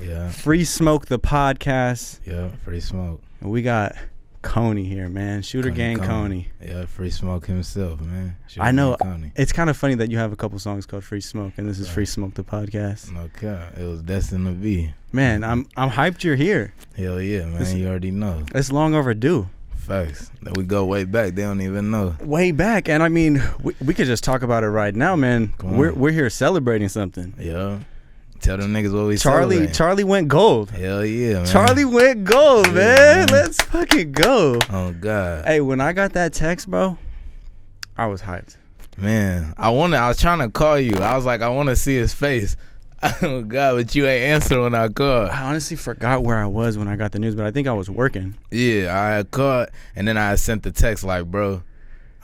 Yeah. Free Smoke the podcast. Yeah, Free Smoke. And we got Kony here, man. Shootergang Kony. Yeah, Free Smoke himself, man. I know. Kony. It's kind of funny that you have a couple songs called Free Smoke, and this is Free Smoke the podcast. Okay, it was destined to be. Man, I'm hyped you're here. Hell yeah, man. You already know. It's long overdue. Facts. That we go way back. They don't even know. Way back, and I mean, we could just talk about it right now, man. We're here celebrating something. Yeah. Tell them niggas what we celebrating. Charlie went gold. Hell yeah, man. Charlie went gold, man. Let's fucking go. Oh God. Hey, when I got that text, bro, I was hyped. Man, I was trying to call you. I was like, I want to see his face. Oh God, but you ain't answer when I called. I honestly forgot where I was when I got the news, but I think I was working. Yeah, I had called, and then I had sent the text like, bro,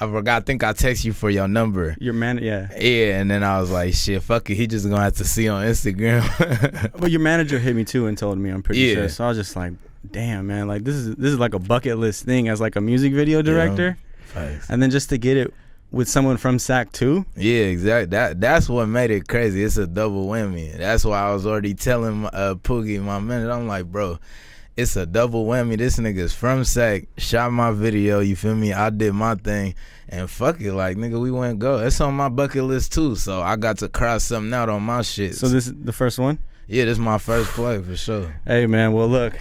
I forgot. I think I text you for your number. Your man, yeah. Yeah, and then I was like, shit, fuck it. He just gonna have to see on Instagram. But your manager hit me too and told me, I'm pretty sure. So I was just like, damn, man, like this is like a bucket list thing as like a music video director. Yeah, and then just to get it with someone from SAC too. Yeah, exactly. That's what made it crazy. It's a double whammy. That's why I was already telling Poogie, my manager, I'm like, bro, it's a double whammy. This nigga's from SAC, shot my video, you feel me? I did my thing, and fuck it, like, nigga, we went go. It's on my bucket list too, so I got to cross something out on my shit. So this is the first one? Yeah, this is my first play for sure. Hey, man, well, look,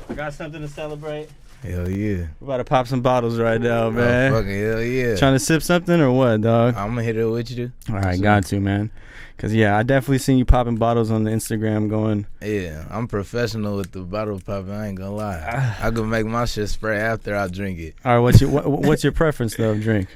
I got something to celebrate. Hell yeah. We're about to pop some bottles right now, man. Oh, fucking hell yeah. Trying to sip something or what, dog? I'm gonna hit it with you. All right, got to, man. Because, yeah, I definitely seen you popping bottles on the Instagram going. Yeah, I'm professional with the bottle popping. I ain't gonna lie. I can make my shit spray after I drink it. All right, what's your preference, though, of drink?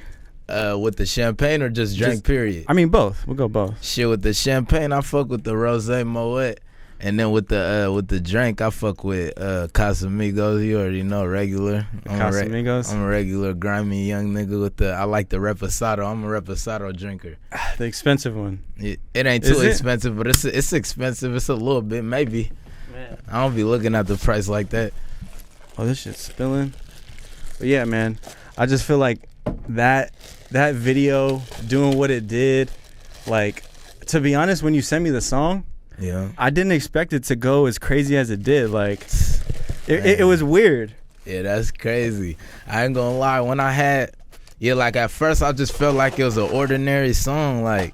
With the champagne or just drink, period? I mean, both. We'll go both. Shit, with the champagne, I fuck with the Rosé Moet. And then with the drink, I fuck with Casamigos. You already know, regular. Casamigos? I'm a regular grimy young nigga with I like the Reposado. I'm a Reposado drinker. The expensive one. It ain't too expensive, but it's expensive. It's a little bit, maybe. Man. I don't be looking at the price like that. Oh, this shit's spilling. But yeah, man, I just feel like that video doing what it did, like, to be honest, when you sent me the song, yeah, I didn't expect it to go as crazy as it did. Like, it was weird. Yeah, that's crazy. I ain't gonna lie. When like at first I just felt like it was an ordinary song, like,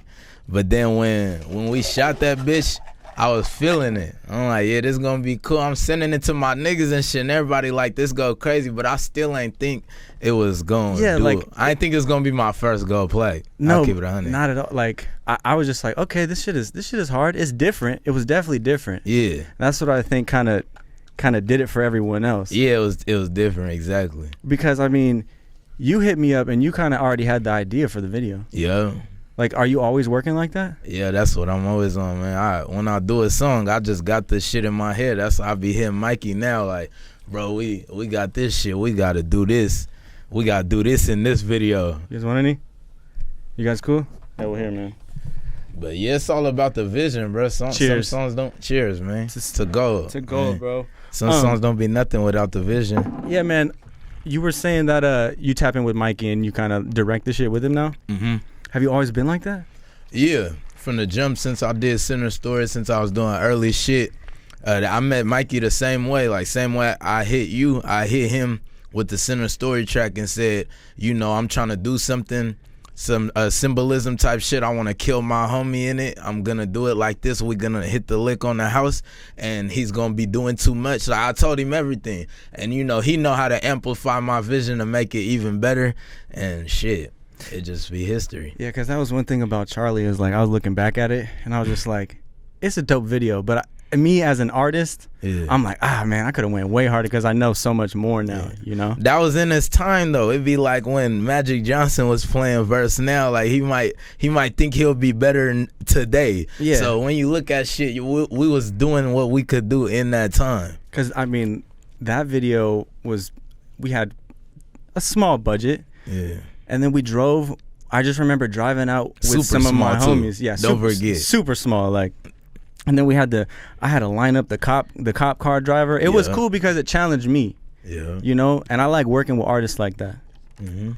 but then when we shot that bitch, I was feeling it. I'm like, yeah, this gonna be cool. I'm sending it to my niggas and shit, and everybody like, this go crazy, but I still ain't think it was going to do it. I ain't think it's gonna be my first go play. No, I'll keep it 100. Not at all. Like, I was just like, okay, this shit is hard. It's different. It was definitely different. Yeah. That's what I think kind of did it for everyone else. Yeah, it was different, exactly. Because, I mean, you hit me up and you kind of already had the idea for the video. Yeah. Like, are you always working like that? Yeah, that's what I'm always on, man. When I do a song, I just got this shit in my head. That's why I be hitting Mikey now, like, bro, we got this shit. We got to do this. We got to do this in this video. You guys want any? You guys cool? Yeah, we're here, man. But yeah, it's all about the vision, bro. Cheers. Some songs don't. Cheers, man. To gold. To gold, bro. Some songs don't be nothing without the vision. Yeah, man. You were saying that you tap in with Mikey and you kind of direct the shit with him now? Mm-hmm. Have you always been like that? Yeah, from the jump, since I did Center Story, since I was doing early shit. I met Mikey the same way. Like, same way I hit you, I hit him with the Center Story track and said, you know, I'm trying to do something, some symbolism type shit. I want to kill my homie in it. I'm going to do it like this. We're going to hit the lick on the house, and he's going to be doing too much. So I told him everything. And, you know, he know how to amplify my vision to make it even better. And shit, it just be history. Yeah, because that was one thing about Charlie is, like, I was looking back at it, and I was just like, it's a dope video. But me as an artist, I'm like, man, I could have went way harder because I know so much more now, you know? That was in his time, though. It'd be like when Magic Johnson was playing verse now. Like, he might think he'll be better today. Yeah. So when you look at shit, we was doing what we could do in that time. Because, I mean, that video we had a small budget. Yeah. And then we drove. I just remember driving out with some of my homies. Yeah, don't forget. Super small, like. And then I had to line up the cop car driver. It was cool because it challenged me. Yeah. You know, and I like working with artists like that. Mm-hmm.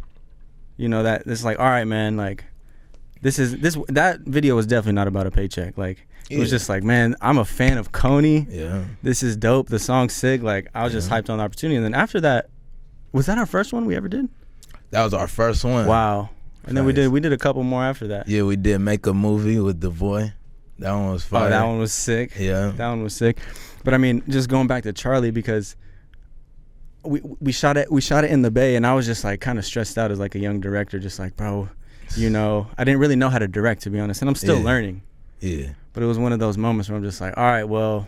You know, that it's like, all right, man, like, that video was definitely not about a paycheck. Like it was just like, man, I'm a fan of Kony. Yeah. This is dope. The song's sick. Like I was just hyped on the opportunity. And then after that, was that our first one we ever did? That was our first one. Wow. And then we did a couple more after that. Yeah, we did Make a Movie with the boy. That one was fire. Oh, that one was sick. Yeah. That one was sick. But I mean, just going back to Charlie, because we shot it in the Bay, and I was just like kind of stressed out as like a young director, just like, bro, you know, I didn't really know how to direct, to be honest, and I'm still learning. Yeah. But it was one of those moments where I'm just like, all right, well,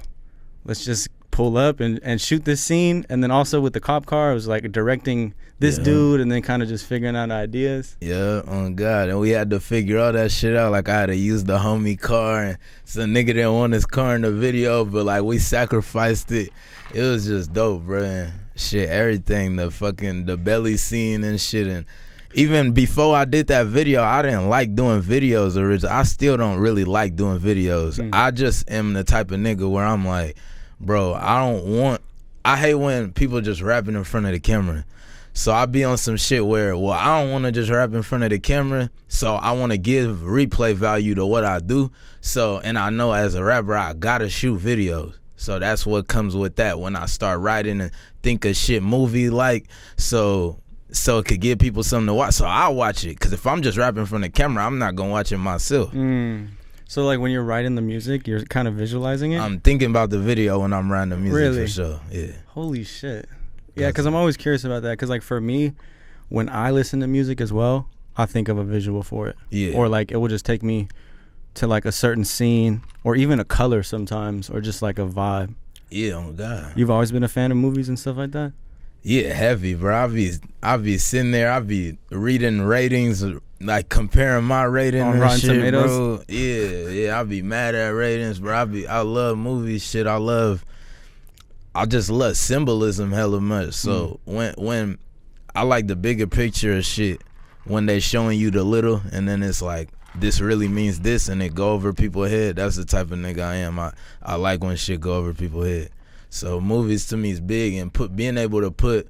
let's just pull up and shoot this scene. And then also with the cop car, I was like directing this dude and then kind of just figuring out ideas. Yeah, on God. And we had to figure all that shit out. Like I had to use the homie car, and some nigga didn't want his car in the video, but like we sacrificed it. It was just dope, bro. And shit, everything, the belly scene and shit. And even before I did that video, I didn't like doing videos originally. I still don't really like doing videos. I just am the type of nigga where I'm like, bro, I hate when people just rapping in front of the camera. So I be on some shit where, well, I don't want to just rap in front of the camera, so I want to give replay value to what I do. So, and I know as a rapper, I gotta shoot videos. So that's what comes with that when I start writing and think of shit movie like, so it could give people something to watch. So I watch it, because if I'm just rapping from the camera, I'm not gonna watch it myself. So like when you're writing the music, you're kind of visualizing it? I'm thinking about the video when I'm writing the music. Really? For sure. Yeah. Holy shit. Yeah, because I'm always curious about that. Because like for me, when I listen to music as well, I think of a visual for it. Yeah. Or like it will just take me to like a certain scene, or even a color sometimes, or just like a vibe. Yeah, oh God. You've always been a fan of movies and stuff like that? Yeah, heavy, bro. I be sitting there, I be reading ratings, like comparing my rating on and Rotten shit, Tomatoes? bro. Yeah, I be mad at ratings, bro. I love movies, shit. I just love symbolism hella much. So when I like the bigger picture of shit, when they showing you the little, and then it's like, this really means this, and it go over people's head. That's the type of nigga I am. I like when shit go over people's head. So movies to me is big, and being able to put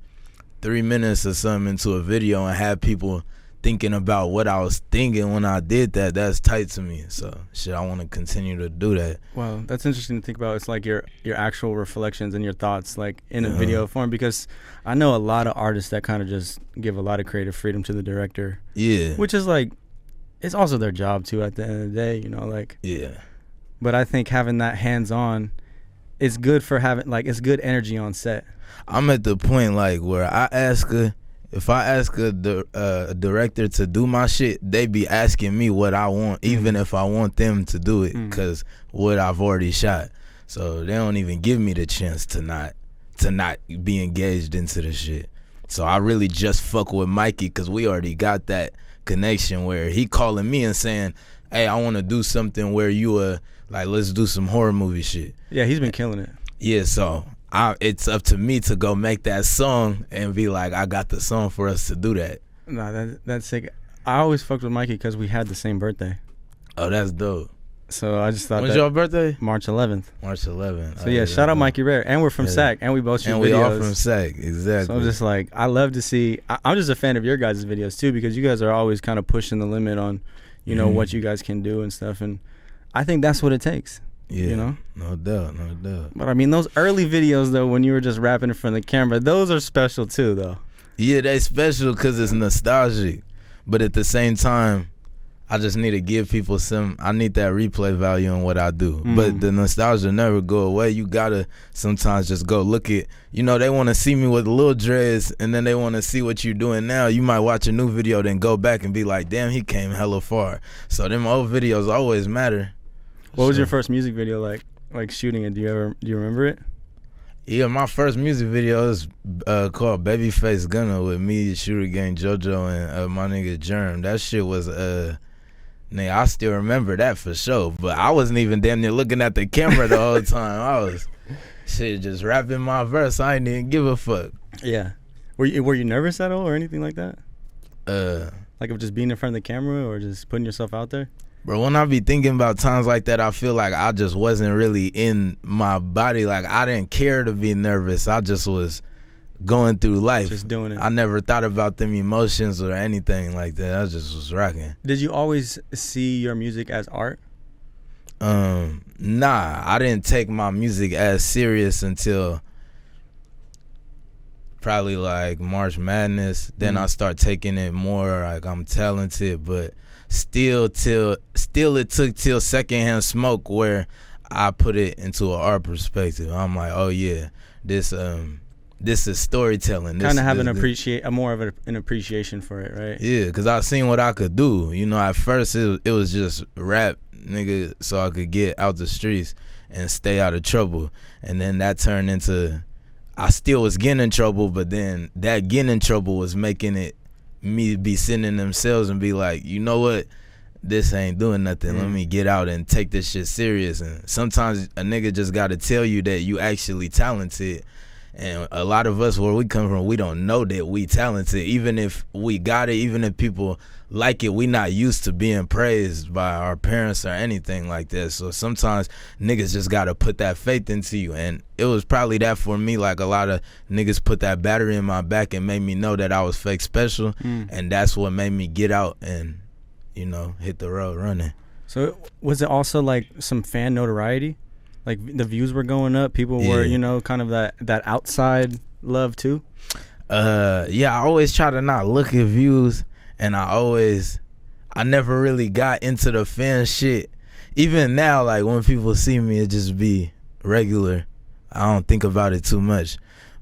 3 minutes or something into a video and have people thinking about what I was thinking when I did that, that's tight to me. So shit, I want to continue to do that. Wow, that's interesting to think about. It's like your actual reflections and your thoughts like in a video form, because I know a lot of artists that kind of just give a lot of creative freedom to the director. Yeah. Which is like, it's also their job too at the end of the day, you know, like. Yeah. But I think having that hands-on is good for having, like, it's good energy on set. I'm at the point like where if I ask a director to do my shit, they be asking me what I want, even if I want them to do it, because what I've already shot. So they don't even give me the chance to not be engaged into the shit. So I really just fuck with Mikey, because we already got that connection where he calling me and saying, hey, I want to do something where you like, let's do some horror movie shit. Yeah, he's been killing it. Yeah, so it's up to me to go make that song and be like, I got the song for us to do that. Nah, that's sick. I always fucked with Mikey because we had the same birthday. Oh, that's dope. So I just thought, when's your birthday? March 11th. March 11th. So yeah, shout out Mikey Rare. And we're from SAC, and we both shoot videos. And we all from SAC, exactly. So I'm just like, I love to see, I'm just a fan of your guys' videos too, because you guys are always kind of pushing the limit on, you know, what you guys can do and stuff. And I think that's what it takes. Yeah, you know? No doubt. But I mean, those early videos though, when you were just rapping in front of the camera, those are special too though. Yeah, they special because it's nostalgic. But at the same time, I just need to give people I need that replay value in what I do. But the nostalgia never go away. You gotta sometimes just go look at, you know, they want to see me with little dreads, and then they want to see what you're doing now. You might watch a new video, then go back and be like, damn, he came hella far. So them old videos always matter. What was your first music video like shooting it? Do you remember it? Yeah, my first music video is called Babyface Gunna with me, Shootergang JoJo, and my nigga Germ. That shit was nigga, I still remember that for sure. But I wasn't even damn near looking at the camera the whole time. I was just rapping my verse. I didn't even give a fuck. Yeah. Were you nervous at all or anything like that? Like of just being in front of the camera or just putting yourself out there? Bro, when I be thinking about times like that, I feel like I just wasn't really in my body. Like I didn't care to be nervous. I just was going through life. Just doing it. I never thought about them emotions or anything like that. I just was rocking. Did you always see your music as art? Nah, I didn't take my music as serious until probably like March Madness. Then I start taking it more like I'm talented, but still it took till Secondhand Smoke where I put it into an art perspective. I'm like, oh yeah, this is storytelling. Kind of have more of an appreciation for it, right? Yeah, because I seen what I could do. You know, at first it was just rap, nigga, so I could get out the streets and stay out of trouble. And then that turned into, I still was getting in trouble, but then that getting in trouble was making it me be sitting in themselves and be like, you know what? This ain't doing nothing. Let me get out and take this shit serious. And sometimes a nigga just got to tell you that you actually talented. And a lot of us, where we come from, we don't know that we talented. Even if we got it, even if people like it, we not used to being praised by our parents or anything like that. So sometimes niggas just got to put that faith into you. And it was probably that for me. Like, a lot of niggas put that battery in my back and made me know that I was fake special. And that's what made me get out and, you know, hit the road running. So was it also like some fan notoriety? Like the views were going up, people were, you know, kind of that outside love too? Yeah, I always try to not look at views, and I never really got into the fan shit. Even now, like when people see me, it just be regular. I don't think about it too much.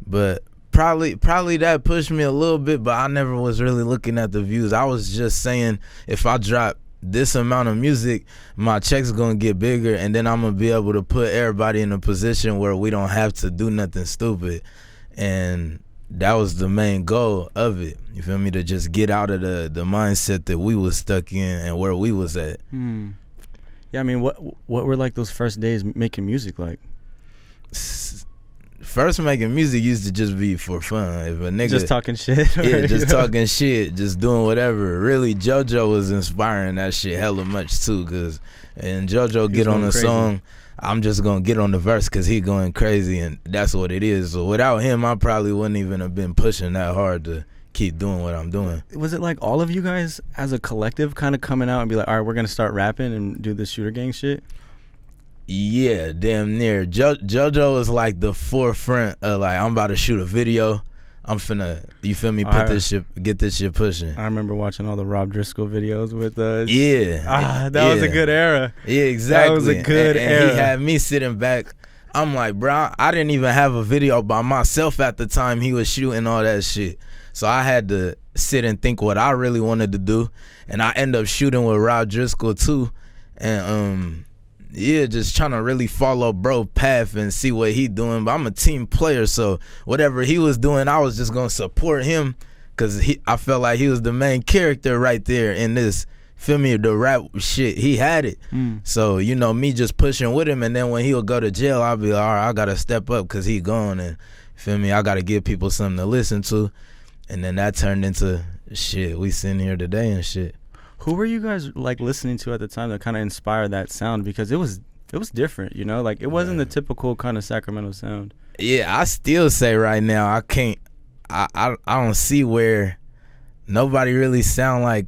But probably that pushed me a little bit, but I never was really looking at the views. I was just saying, if I drop this amount of music, my check's gonna get bigger, and then I'm gonna be able to put everybody in a position where we don't have to do nothing stupid. And that was the main goal of it, you feel me, to just get out of the mindset that we was stuck in and where we was at. Yeah, I mean, what were like those first days making music like? First, making music used to just be for fun. If a nigga just talking shit. Yeah, just talking shit, just doing whatever. Really, JoJo was inspiring that shit hella much too, cause and JoJo get on a song, I'm just gonna get on the verse cause he going crazy, and that's what it is. So without him, I probably wouldn't even have been pushing that hard to keep doing what I'm doing. Was it like all of you guys as a collective kind of coming out and be like, all right, we're gonna start rapping and do this Shooter Gang shit? Yeah, damn near. JoJo is like the forefront of like, I'm about to shoot a video. I'm finna, you feel me, get this shit pushing. I remember watching all the Rob Driscoll videos with us. Yeah. That was a good era. Yeah, exactly. That was a good era. He had me sitting back. I'm like, bro, I didn't even have a video by myself at the time he was shooting all that shit. So I had to sit and think what I really wanted to do. And I ended up shooting with Rob Driscoll too. And yeah, just trying to really follow bro path and see what he doing. But I'm a team player, so whatever he was doing, I was just gonna support him, cause I felt like he was the main character right there in this, feel me, the rap shit. He had it. So, you know, me just pushing with him, and then when he'll go to jail, I'll be like, all right, I gotta step up cause he gone, and feel me, I gotta give people something to listen to. And then that turned into shit. We sitting here today and shit. Who were you guys like listening to at the time that kind of inspired that sound? Because it was different, you know, like it wasn't the typical kind of Sacramento sound. Yeah, I still say right now I don't see where nobody really sound like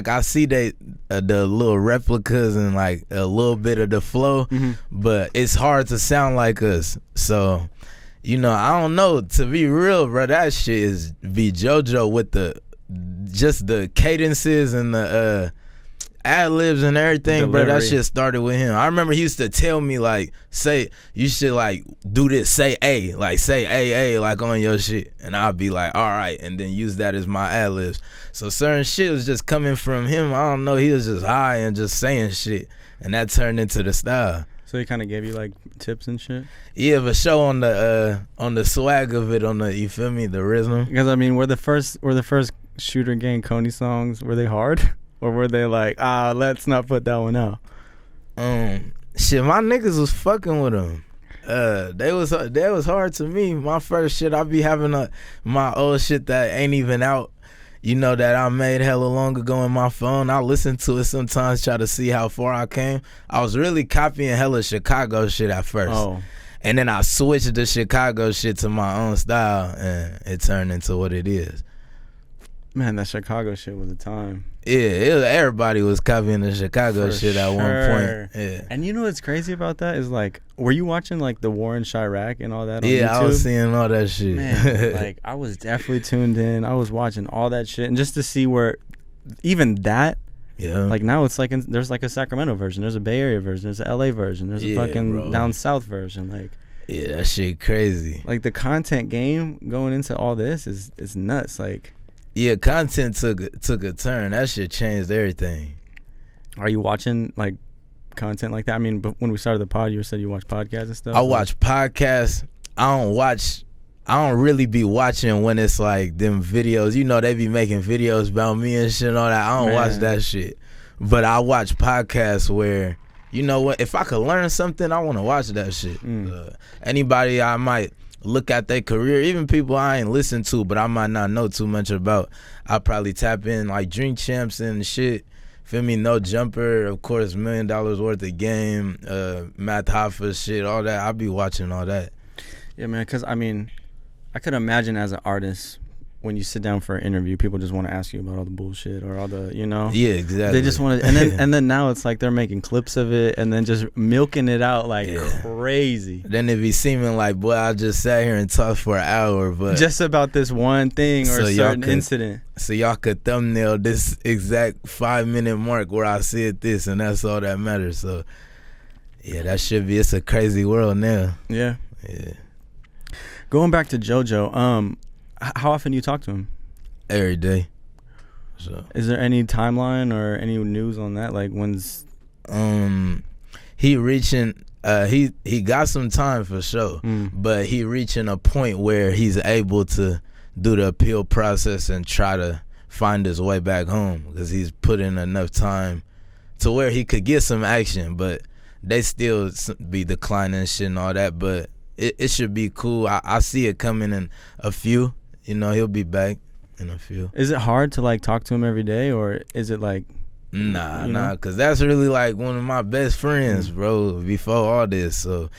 I see the little replicas and like a little bit of the flow, but it's hard to sound like us. So, you know, I don't know, to be real, bro, that shit is be JoJo with just the cadences and the ad-libs and everything, bro. That shit started with him. I remember he used to tell me, like, say, you should, like, do this, say A, like, say A, like, on your shit. And I'll be like, all right, and then use that as my ad-libs. So certain shit was just coming from him. I don't know, he was just high and just saying shit. And that turned into the style. So he kind of gave you, like, tips and shit? Yeah, but show on the swag of it, on the, you feel me, the rhythm. Because, I mean, were the first Shootergang Kony songs, were they hard? Or were they like, let's not put that one out? Shit, my niggas was fucking with them. They was hard to me. My first shit, I be having my old shit that ain't even out, you know, that I made hella long ago on my phone. I listen to it sometimes, try to see how far I came. I was really copying hella Chicago shit at first. And then I switched the Chicago shit to my own style, and it turned into what it is. Man, that Chicago shit was a time. Yeah, everybody was copying the Chicago shit at one point. Yeah. And you know what's crazy about that is, like, were you watching, like, the war in Chirac and all that on YouTube? I was seeing all that shit. Man, like, I was definitely tuned in. I was watching all that shit. And just to see where even that, like, now it's like there's, like, a Sacramento version. There's a Bay Area version. There's a LA version. There's a fucking down south version. Like, yeah, that shit crazy. Like, the content game going into all this is nuts. Like, yeah, content took a turn. That shit changed everything. Are you watching, like, content like that? I mean, but when we started the pod, you said you watch podcasts and stuff. I watch podcasts. I don't really be watching when it's like them videos. You know, they be making videos about me and shit and all that. I don't watch that shit. But I watch podcasts where, you know what, if I could learn something, I want to watch that shit. Anybody I might look at their career, even people I ain't listen to, but I might not know too much about, I'll probably tap in, like Drink Champs and shit. Feel me? No Jumper, of course, $1 million worth of game, Math Hoffa shit, all that. I'll be watching all that. Yeah, man, because, I mean, I could imagine as an artist, when you sit down for an interview, people just want to ask you about all the bullshit or all the, you know? Yeah, exactly. They just want to, and then now it's like they're making clips of it and then just milking it out like crazy. Then it be seeming like, boy, I just sat here and talked for an hour, but just about this one thing or a certain incident. So y'all could thumbnail this exact 5-minute mark where I said this, and that's all that matters. So yeah, that should be. It's a crazy world now. Yeah. Going back to JoJo, how often do you talk to him? Every day. So is there any timeline or any news on that? Like, when's he reaching he got some time for sure, but he reaching a point where he's able to do the appeal process and try to find his way back home, because he's put in enough time to where he could get some action, but they still be declining shit and all that. But it should be cool. I see it coming in a few. You know, he'll be back in a few. Is it hard to, like, talk to him every day, or is it like... Nah, because that's really, like, one of my best friends, bro, before all this. So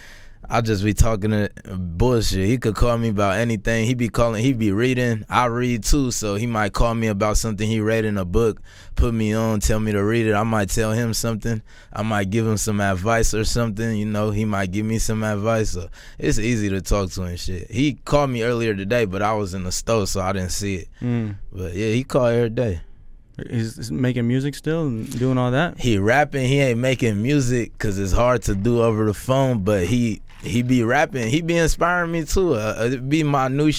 I just be talking to bullshit. He could call me about anything. He be reading. I read too, so he might call me about something he read in a book, put me on, tell me to read it. I might tell him something. I might give him some advice or something. You know, he might give me some advice. So it's easy to talk to him. Shit. He called me earlier today, but I was in the store, so I didn't see it. But yeah, he called every day. He's making music still and doing all that? He rapping. He ain't making music because it's hard to do over the phone, but he be rapping. He be inspiring me too. It be my new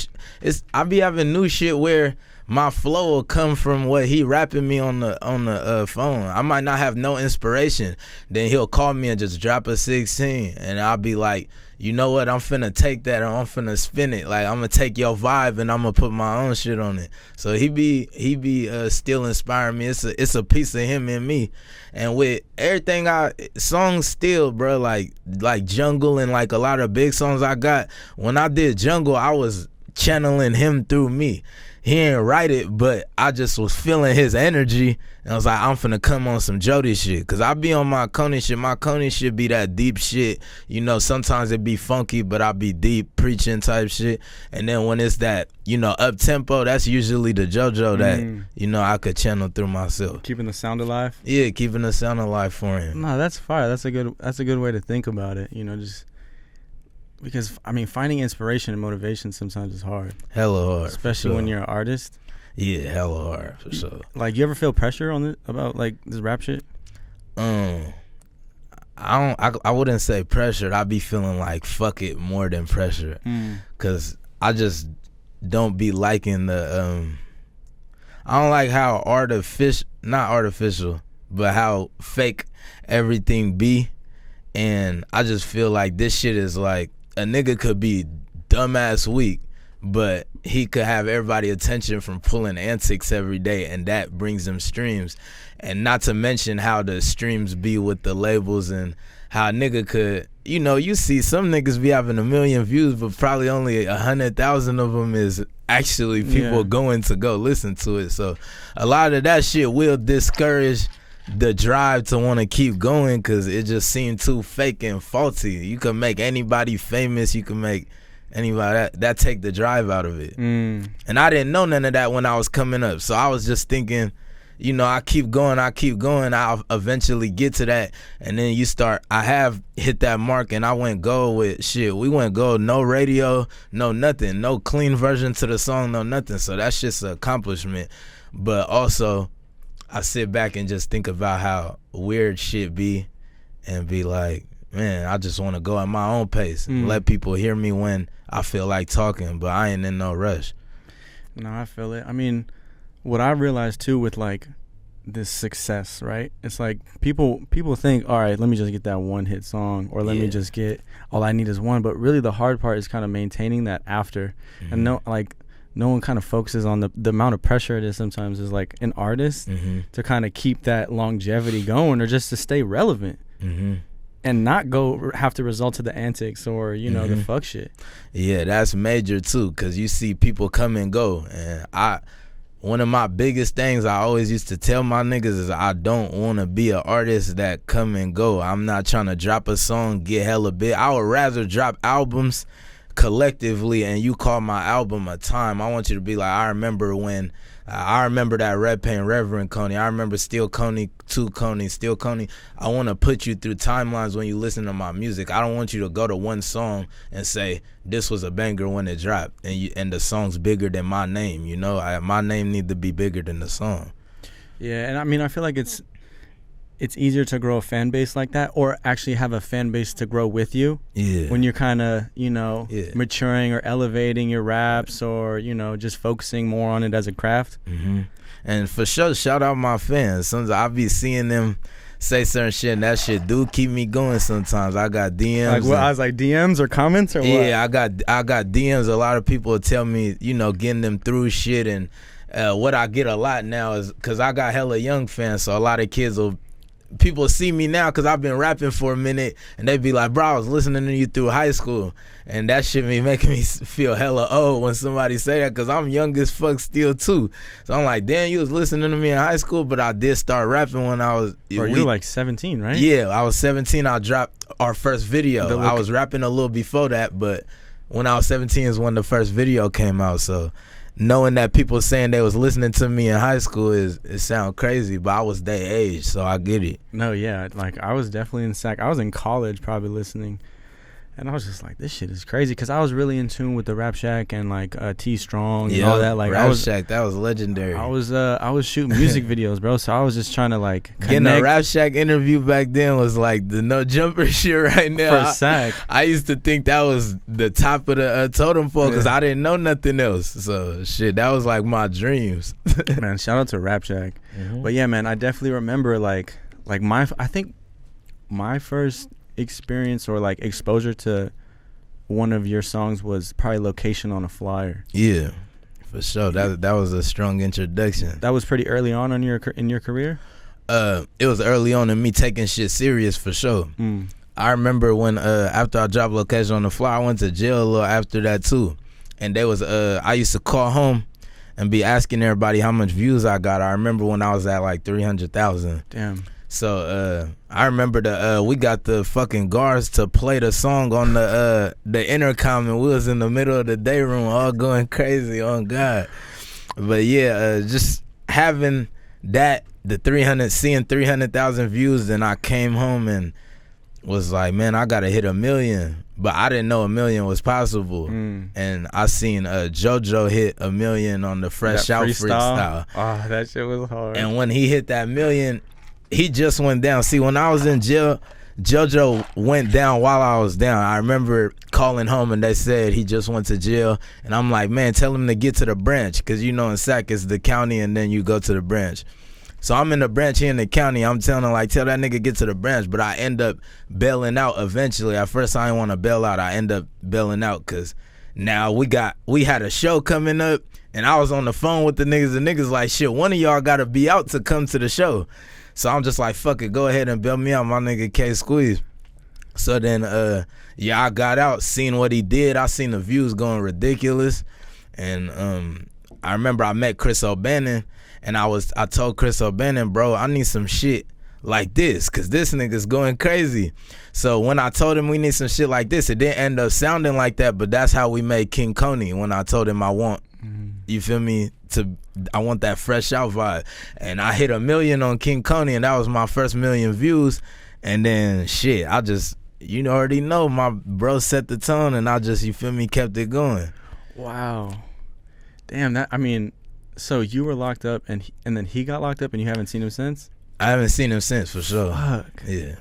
I be having new shit where my flow will come from what he rapping me on the phone. I might not have no inspiration. Then he'll call me and just drop a 16, and I'll be like, you know what? I'm finna take that and I'm finna spin it. Like, I'm gonna take your vibe and I'm gonna put my own shit on it. So he be still inspiring me. It's a piece of him and me. And with everything songs still, bro, like Jungle and like a lot of big songs I got. When I did Jungle, I was channeling him through me. He didn't write it, but I just was feeling his energy, and I was like, I'm finna come on some Jody shit, because I be on my Kony shit. My Kony shit be that deep shit. You know, sometimes it be funky, but I be deep, preaching type shit. And then when it's that, you know, up-tempo, that's usually the JoJo that, you know, I could channel through myself. Keeping the sound alive? Yeah, keeping the sound alive for him. No, that's fire. That's a good way to think about it, you know, just... Because, I mean, finding inspiration and motivation sometimes is hard. Hella hard. Especially when you're an artist. Yeah, hella hard, for sure. Like, you ever feel pressure on it about, like, this rap shit? I wouldn't say pressured. I be feeling like fuck it more than pressure. Because I just don't be liking the... I don't like how not artificial, but how fake everything be. And I just feel like this shit is like, a nigga could be dumbass weak, but he could have everybody attention from pulling antics every day, and that brings them streams. And not to mention how the streams be with the labels, and how a nigga could, you know, you see some niggas be having 1 million views, but probably only 100,000 of them is actually people going to go listen to it. So a lot of that shit will discourage the drive to want to keep going because it just seemed too fake and faulty. You can make anybody famous. You can make anybody that take the drive out of it. And I didn't know none of that when I was coming up. So I was just thinking, you know, I keep going, I'll eventually get to that. And then I have hit that mark, and I went gold with shit. We went gold, no radio, no nothing, no clean version to the song, no nothing. So that's just an accomplishment. But also, I sit back and just think about how weird shit be and be like, man, I just want to go at my own pace and let people hear me when I feel like talking, but I ain't in no rush. No, I feel it. I mean, what I realized too with like this success, right? It's like people think, all right, let me just get that one hit song, or let me just get, all I need is one. But really the hard part is kind of maintaining that after. And no one kind of focuses on the amount of pressure it is sometimes as like an artist to kind of keep that longevity going, or just to stay relevant and not have to resort to the antics or, you know, the fuck shit. Yeah, that's major too, because you see people come and go. And one of my biggest things I always used to tell my niggas is I don't want to be an artist that come and go. I'm not trying to drop a song, get hella big. I would rather drop albums collectively and you call my album a time. I want you to be like, I remember that Red Paint Reverend Kony. I remember Still Kony, 2 Kony, Still Kony. I want to put you through timelines when you listen to my music. I don't want you to go to one song and say this was a banger when it dropped and the song's bigger than my name. You know, my name need to be bigger than the song. Yeah, and I mean, I feel like it's easier to grow a fan base like that, or actually have a fan base to grow with you. Yeah. When you're kind of, you know, maturing or elevating your raps, or, you know, just focusing more on it as a craft. And for sure, shout out my fans. Sometimes I be seeing them say certain shit, and that shit do keep me going sometimes. I got DMs. Like what? I was like DMs or comments or what? Yeah, I got DMs. A lot of people will tell me, you know, getting them through shit. And what I get a lot now is, because I got hella young fans, so a lot of kids people see me now because I've been rapping for a minute, and they be like, bro, I was listening to you through high school. And that shit be making me feel hella old when somebody say that, because I'm young as fuck still too. So I'm like, damn, you was listening to me in high school, but I did start rapping when I was... Or you were like 17, right? Yeah, I was 17. I dropped our first video. I was rapping a little before that, but when I was 17 is when the first video came out. So knowing that people saying they was listening to me in high school it sound crazy, but I was their age, so I get it. No, yeah, like I was definitely in SAC. I was in college probably listening, and I was just like, this shit is crazy, because I was really in tune with the Rap Shack and like T Strong and all that. Like Rap Shack, that was legendary. I was shooting music videos, bro. So I was just trying to like connect. Getting a Rap Shack interview back then was like the no jumper shit right now. For SAC. I used to think that was the top of the totem pole, because I didn't know nothing else. So shit, that was like my dreams. Man, shout out to Rap Shack. But yeah, man, I definitely remember like I think my first experience or like exposure to one of your songs was probably Location on a Flyer. Yeah, for sure. That was a strong introduction. That was pretty early on in your career. It was early on in me taking shit serious, for sure. I remember when after I dropped Location on the Flyer, I went to jail a little after that too, and there was I used to call home and be asking everybody how much views I got. I remember when I was at like 300,000. Damn. So I remember we got the fucking guards to play the song on the intercom, and we was in the middle of the day room all going crazy on God. But yeah, just having that, seeing 300,000 views, then I came home and was like, man, I gotta hit 1 million. But I didn't know 1 million was possible. And I seen JoJo hit 1 million on the Fresh Out freestyle. Oh, that shit was hard. And when he hit that 1 million, he just went down. See, when I was in jail, JoJo went down while I was down. I remember calling home and they said he just went to jail. And I'm like, man, tell him to get to the branch. Because you know in SAC it's the county and then you go to the branch. So I'm in the branch here in the county. I'm telling him, like, tell that nigga get to the branch. But I end up bailing out eventually. At first I didn't want to bail out. I end up bailing out because now we had a show coming up. And I was on the phone with the niggas. The niggas like, shit, one of y'all got to be out to come to the show. So I'm just like, fuck it, go ahead and bail me out, my nigga K Squeeze. So then, I got out, seen what he did. I seen the views going ridiculous. And I remember I met Chris O'Bannon, and I told Chris O'Bannon, bro, I need some shit like this, cause this nigga's going crazy. So when I told him we need some shit like this, it didn't end up sounding like that, but that's how we made King Kony. When I told him I want, you feel me, I want that fresh out vibe. And I hit 1 million on King Kony, and that was my first 1 million views. And then shit, I just, you already know, my bro set the tone, and I just, you feel me, kept it going. Wow. Damn, that, I mean, so you were locked up, and then he got locked up, and you haven't seen him since? I haven't seen him since, for sure. Fuck. Yeah.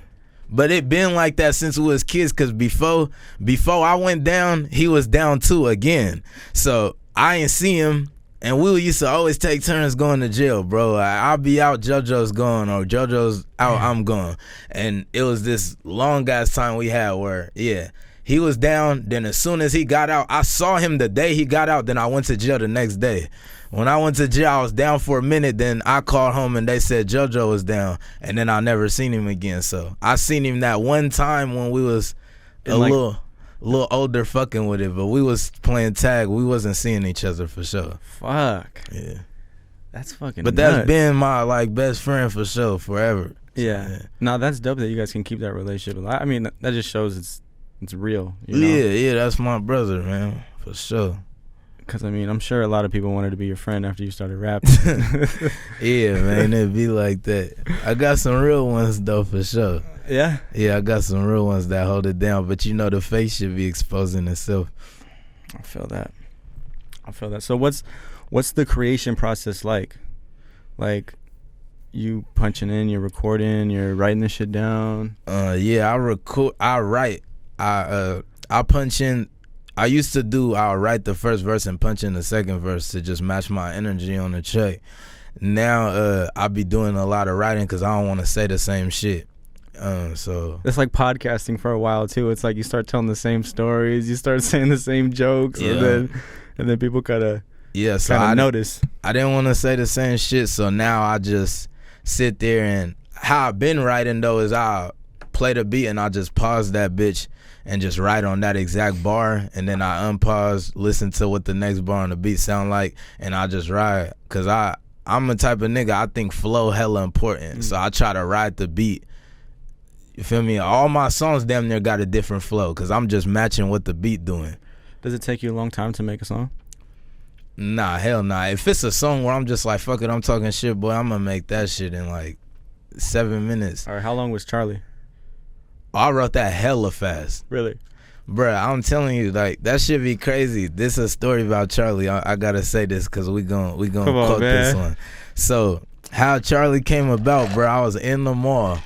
But it been like that since we was kids, because before I went down, he was down too again. So I ain't see him, and we used to always take turns going to jail, bro. I'll be out, JoJo's gone, or JoJo's out, I'm gone. And it was this long ass time we had where, yeah, he was down, then as soon as he got out, I saw him the day he got out, then I went to jail the next day. When I went to jail, I was down for a minute, then I called home and they said JoJo was down, and then I never seen him again. So I seen him that one time when we was a little older fucking with it, but we was playing tag. We wasn't seeing each other for sure. Fuck. Yeah. That's fucking But nuts. that's been my like best friend for sure, forever. Yeah. So, yeah. No, that's dope that you guys can keep that relationship alive. I mean, that just shows it's real. You know? Yeah, that's my brother, man, for sure. Because, I mean, I'm sure a lot of people wanted to be your friend after you started rapping. Yeah, man, it'd be like that. I got some real ones, though, for sure. Yeah? Yeah, I got some real ones that hold it down, but the face should be exposing itself. I feel that. So what's the creation process like? Like, you punching in, you're recording, you're writing this shit down? Yeah, I write. I punch in. I'll write the first verse and punch in the second verse to just match my energy on the track. Now I be doing a lot of writing because I don't want to say the same shit. So it's like podcasting for a while too. It's like you start telling the same stories, you start saying the same jokes, and then people kind of notice. I didn't want to say the same shit, so now I just sit there, and how I've been writing though is I'll play the beat and I'll just pause that bitch and just write on that exact bar, and then I unpause, listen to what the next bar on the beat sound like, and I just ride. Cause I'm the type of nigga, I think flow hella important. So I try to ride the beat. You feel me? All my songs damn near got a different flow, cause I'm just matching what the beat doing. Does it take you a long time to make a song? Nah, hell nah. If it's a song where I'm just like, fuck it, I'm talking shit, boy, I'm gonna make that shit in like 7 minutes. All right, how long was Charlie? I wrote that hella fast. Really? Bruh, I'm telling you, like, that shit be crazy. This is a story about Charlie. I gotta say this because we gonna quote this one. So, how Charlie came about, bruh, I was in the mall,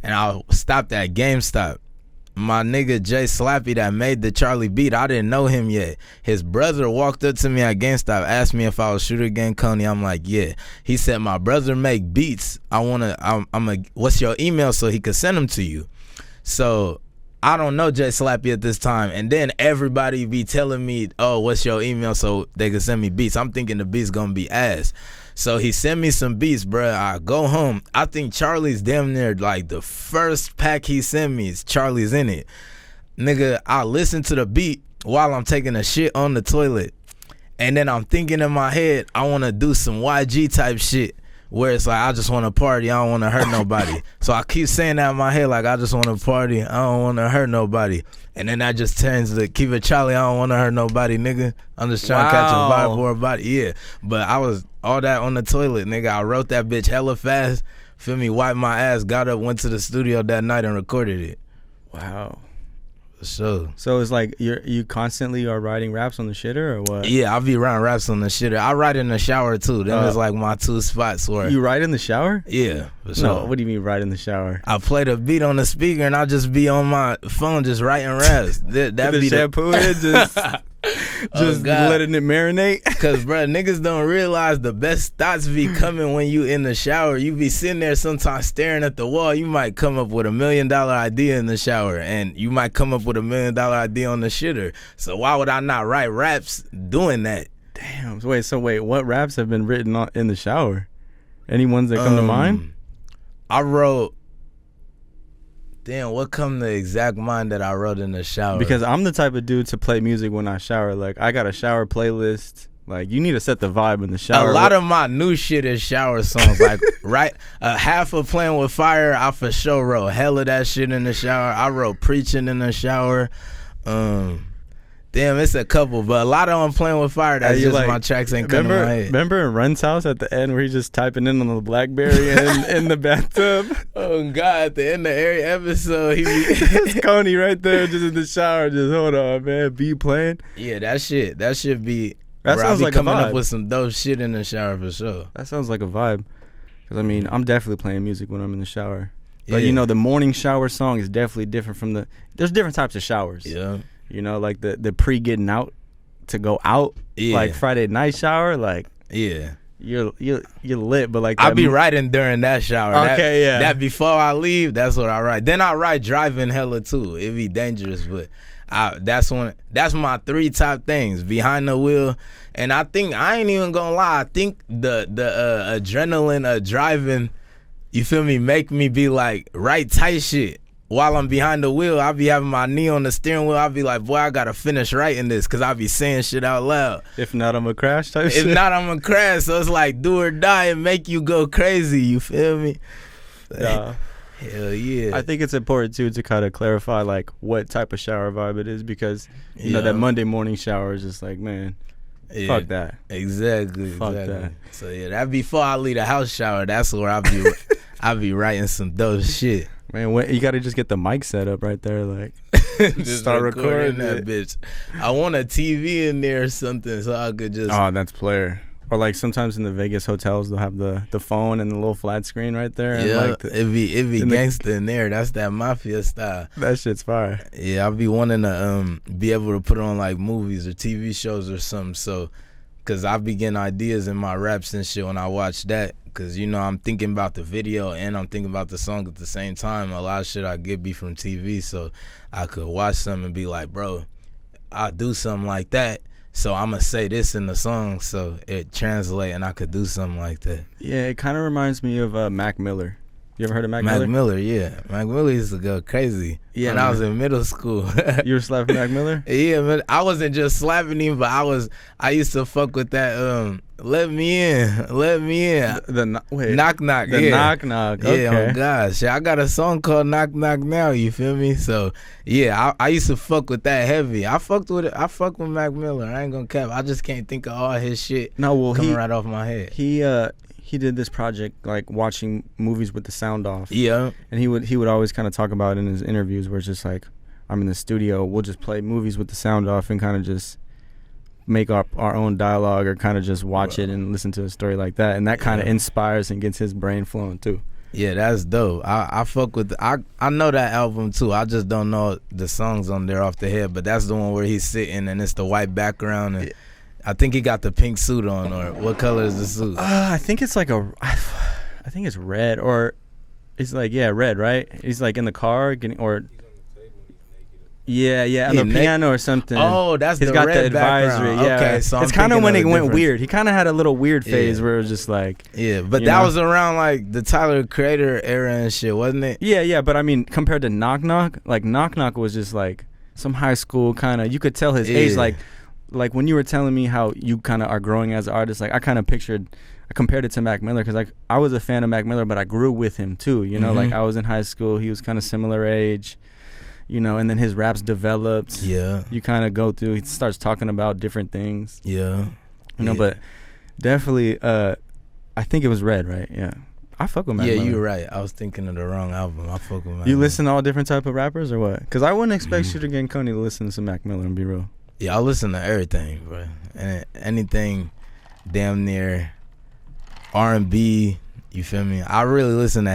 and I stopped at GameStop. My nigga Jay Slappy that made the Charlie beat, I didn't know him yet. His brother walked up to me at GameStop, asked me if I was Shootergang Kony. I'm like, yeah. He said, my brother make beats. What's your email so he could send them to you? So I don't know Jay Slappy at this time, and then everybody be telling me, oh, what's your email so they can send me beats. I'm thinking the beats gonna be ass. So he sent me some beats, bruh. I go home. I think Charlie's damn near like the first pack he sent me is Charlie's in it. Nigga, I listen to the beat while I'm taking a shit on the toilet, and then I'm thinking in my head, I wanna do some YG type shit, where it's like, I just want to party, I don't want to hurt nobody. So I keep saying that in my head, like, I just want to party, I don't want to hurt nobody. And then that just turns to keep it Charlie, I don't want to hurt nobody, nigga. I'm just trying to catch a vibe or a body. Yeah, but I was all that on the toilet, nigga. I wrote that bitch hella fast, feel me, wiped my ass, got up, went to the studio that night and recorded it. Wow. So it's like you constantly are writing raps on the shitter or what? Yeah, I'll be writing raps on the shitter. I write in the shower too. Them is like my two spots where you write in the shower? Yeah, for sure. No, what do you mean write in the shower? I play the beat on the speaker and I'll just be on my phone just writing raps. That be shampoo it, just letting it marinate. Cause bro, niggas don't realize the best thoughts be coming when you in the shower. You be sitting there sometimes staring at the wall. You might come up with $1 million idea in the shower, and you might come up with $1 million idea on the shitter. So why would I not write raps doing that? Damn. Wait, what raps have been written in the shower? Any ones that come to mind? I wrote. Damn, what come to exact mind that I wrote in the shower? Because I'm the type of dude to play music when I shower. Like, I got a shower playlist Like, you need to set the vibe in the shower. A lot of my new shit is shower songs. Like, right, half of Playing with Fire, I for sure wrote hella that shit in the shower. I wrote Preaching in the shower. Damn, it's a couple, but a lot of them Playing with Fire. That's just like, my tracks ain't coming to my head. Remember in Run's house at the end where he's just typing in on the BlackBerry in the bathtub? Oh God! At the end of every episode, it's Kony right there, just in the shower. Just hold on, man. Be playing. Yeah, that should be. That sounds like coming a vibe. Up with some dope shit in the shower for sure. That sounds like a vibe. Cause I mean, I'm definitely playing music when I'm in the shower. But you know, the morning shower song is definitely different from the. There's different types of showers. Yeah. You know, like the pre getting out to go out, like Friday night shower, like you're lit, but like I be writing during that shower. Okay, that before I leave, that's what I write. Then I write driving hella too. It be dangerous, but that's my 3 top things: behind the wheel, and I think I ain't even gonna lie. I think the adrenaline of driving, you feel me, make me be like write tight shit. While I'm behind the wheel, I'll be having my knee on the steering wheel. I'll be like, boy, I gotta finish writing this, because I'll be saying shit out loud. If not, I'm gonna crash type shit. If not, I'm gonna crash. So it's like do or die and make you go crazy. You feel me? Yeah. Hell yeah. I think it's important too to kind of clarify like what type of shower vibe it is, because you know that Monday morning shower is just like, man, fuck that. Exactly. Fuck that. So yeah, that before I leave the house shower, that's where I be writing some dope shit. Man, you gotta just get the mic set up right there, like just start recording that bitch. I want a TV in there or something so I could just. Oh, that's player. Or like sometimes in the Vegas hotels they'll have the phone and the little flat screen right there. Yeah, and like it be gangster in there. That's that mafia style. That shit's fire. Yeah, I'll be wanting to be able to put on like movies or TV shows or something. So, cause I be getting ideas in my raps and shit when I watch that. Cause you know I'm thinking about the video and I'm thinking about the song at the same time. A lot of shit I get be from TV, so I could watch something and be like, bro, I'll do something like that. So I'm gonna say this in the song, so it translate and I could do something like that. Yeah, it kind of reminds me of Mac Miller. You ever heard of Mac Miller? Mac Miller, yeah. Mac Miller used to go crazy when I was in middle school. You were slapping Mac Miller? Yeah, but I wasn't just slapping him, but I used to fuck with that let me in. Knock knock. Knock knock. Okay. Yeah, oh gosh. I got a song called Knock Knock Now, you feel me? So yeah, I used to fuck with that heavy. I fucked with Mac Miller. I ain't gonna cap. I just can't think of all his shit coming right off my head. He did this project like watching movies with the sound off. Yeah. And he would always kind of talk about it in his interviews where it's just like, I'm in the studio, we'll just play movies with the sound off and kind of just make up our own dialogue or kind of just watch it and listen to a story like that. And that kind of inspires and gets his brain flowing too. Yeah, that's dope. I fuck with I know that album too. I just don't know the songs on there off the head, but that's the one where he's sitting and it's the white background and I think he got the pink suit on, or what color is the suit? I think it's like I think it's red, or it's like red, right? He's like in the car getting, or on the piano or something. Oh, that's he's the got red the advisory. Background. Yeah, okay, so it's kind of when it went weird. He kind of had a little weird phase where it was just like but that was around like the Tyler Creator era and shit, wasn't it? Yeah, but I mean compared to Knock Knock, like Knock Knock was just like some high school kind of. You could tell his age, like when you were telling me how you kind of are growing as an artist, like I kind of compared it to Mac Miller, because like I was a fan of Mac Miller, but I grew with him too, you know, like I was in high school, he was kind of similar age, you know, and then his raps developed. Yeah. You kind of go through, he starts talking about different things. Yeah. You know, but definitely, I think it was Red, right? Yeah. I fuck with Mac Miller. Yeah, you're right. I was thinking of the wrong album. I fuck with Mac Miller. You listen to all different type of rappers or what? Because I wouldn't expect Shootergang Kony to listen to some Mac Miller and be real. Yeah, I listen to everything, bro. And anything damn near R&B, you feel me? I really listen to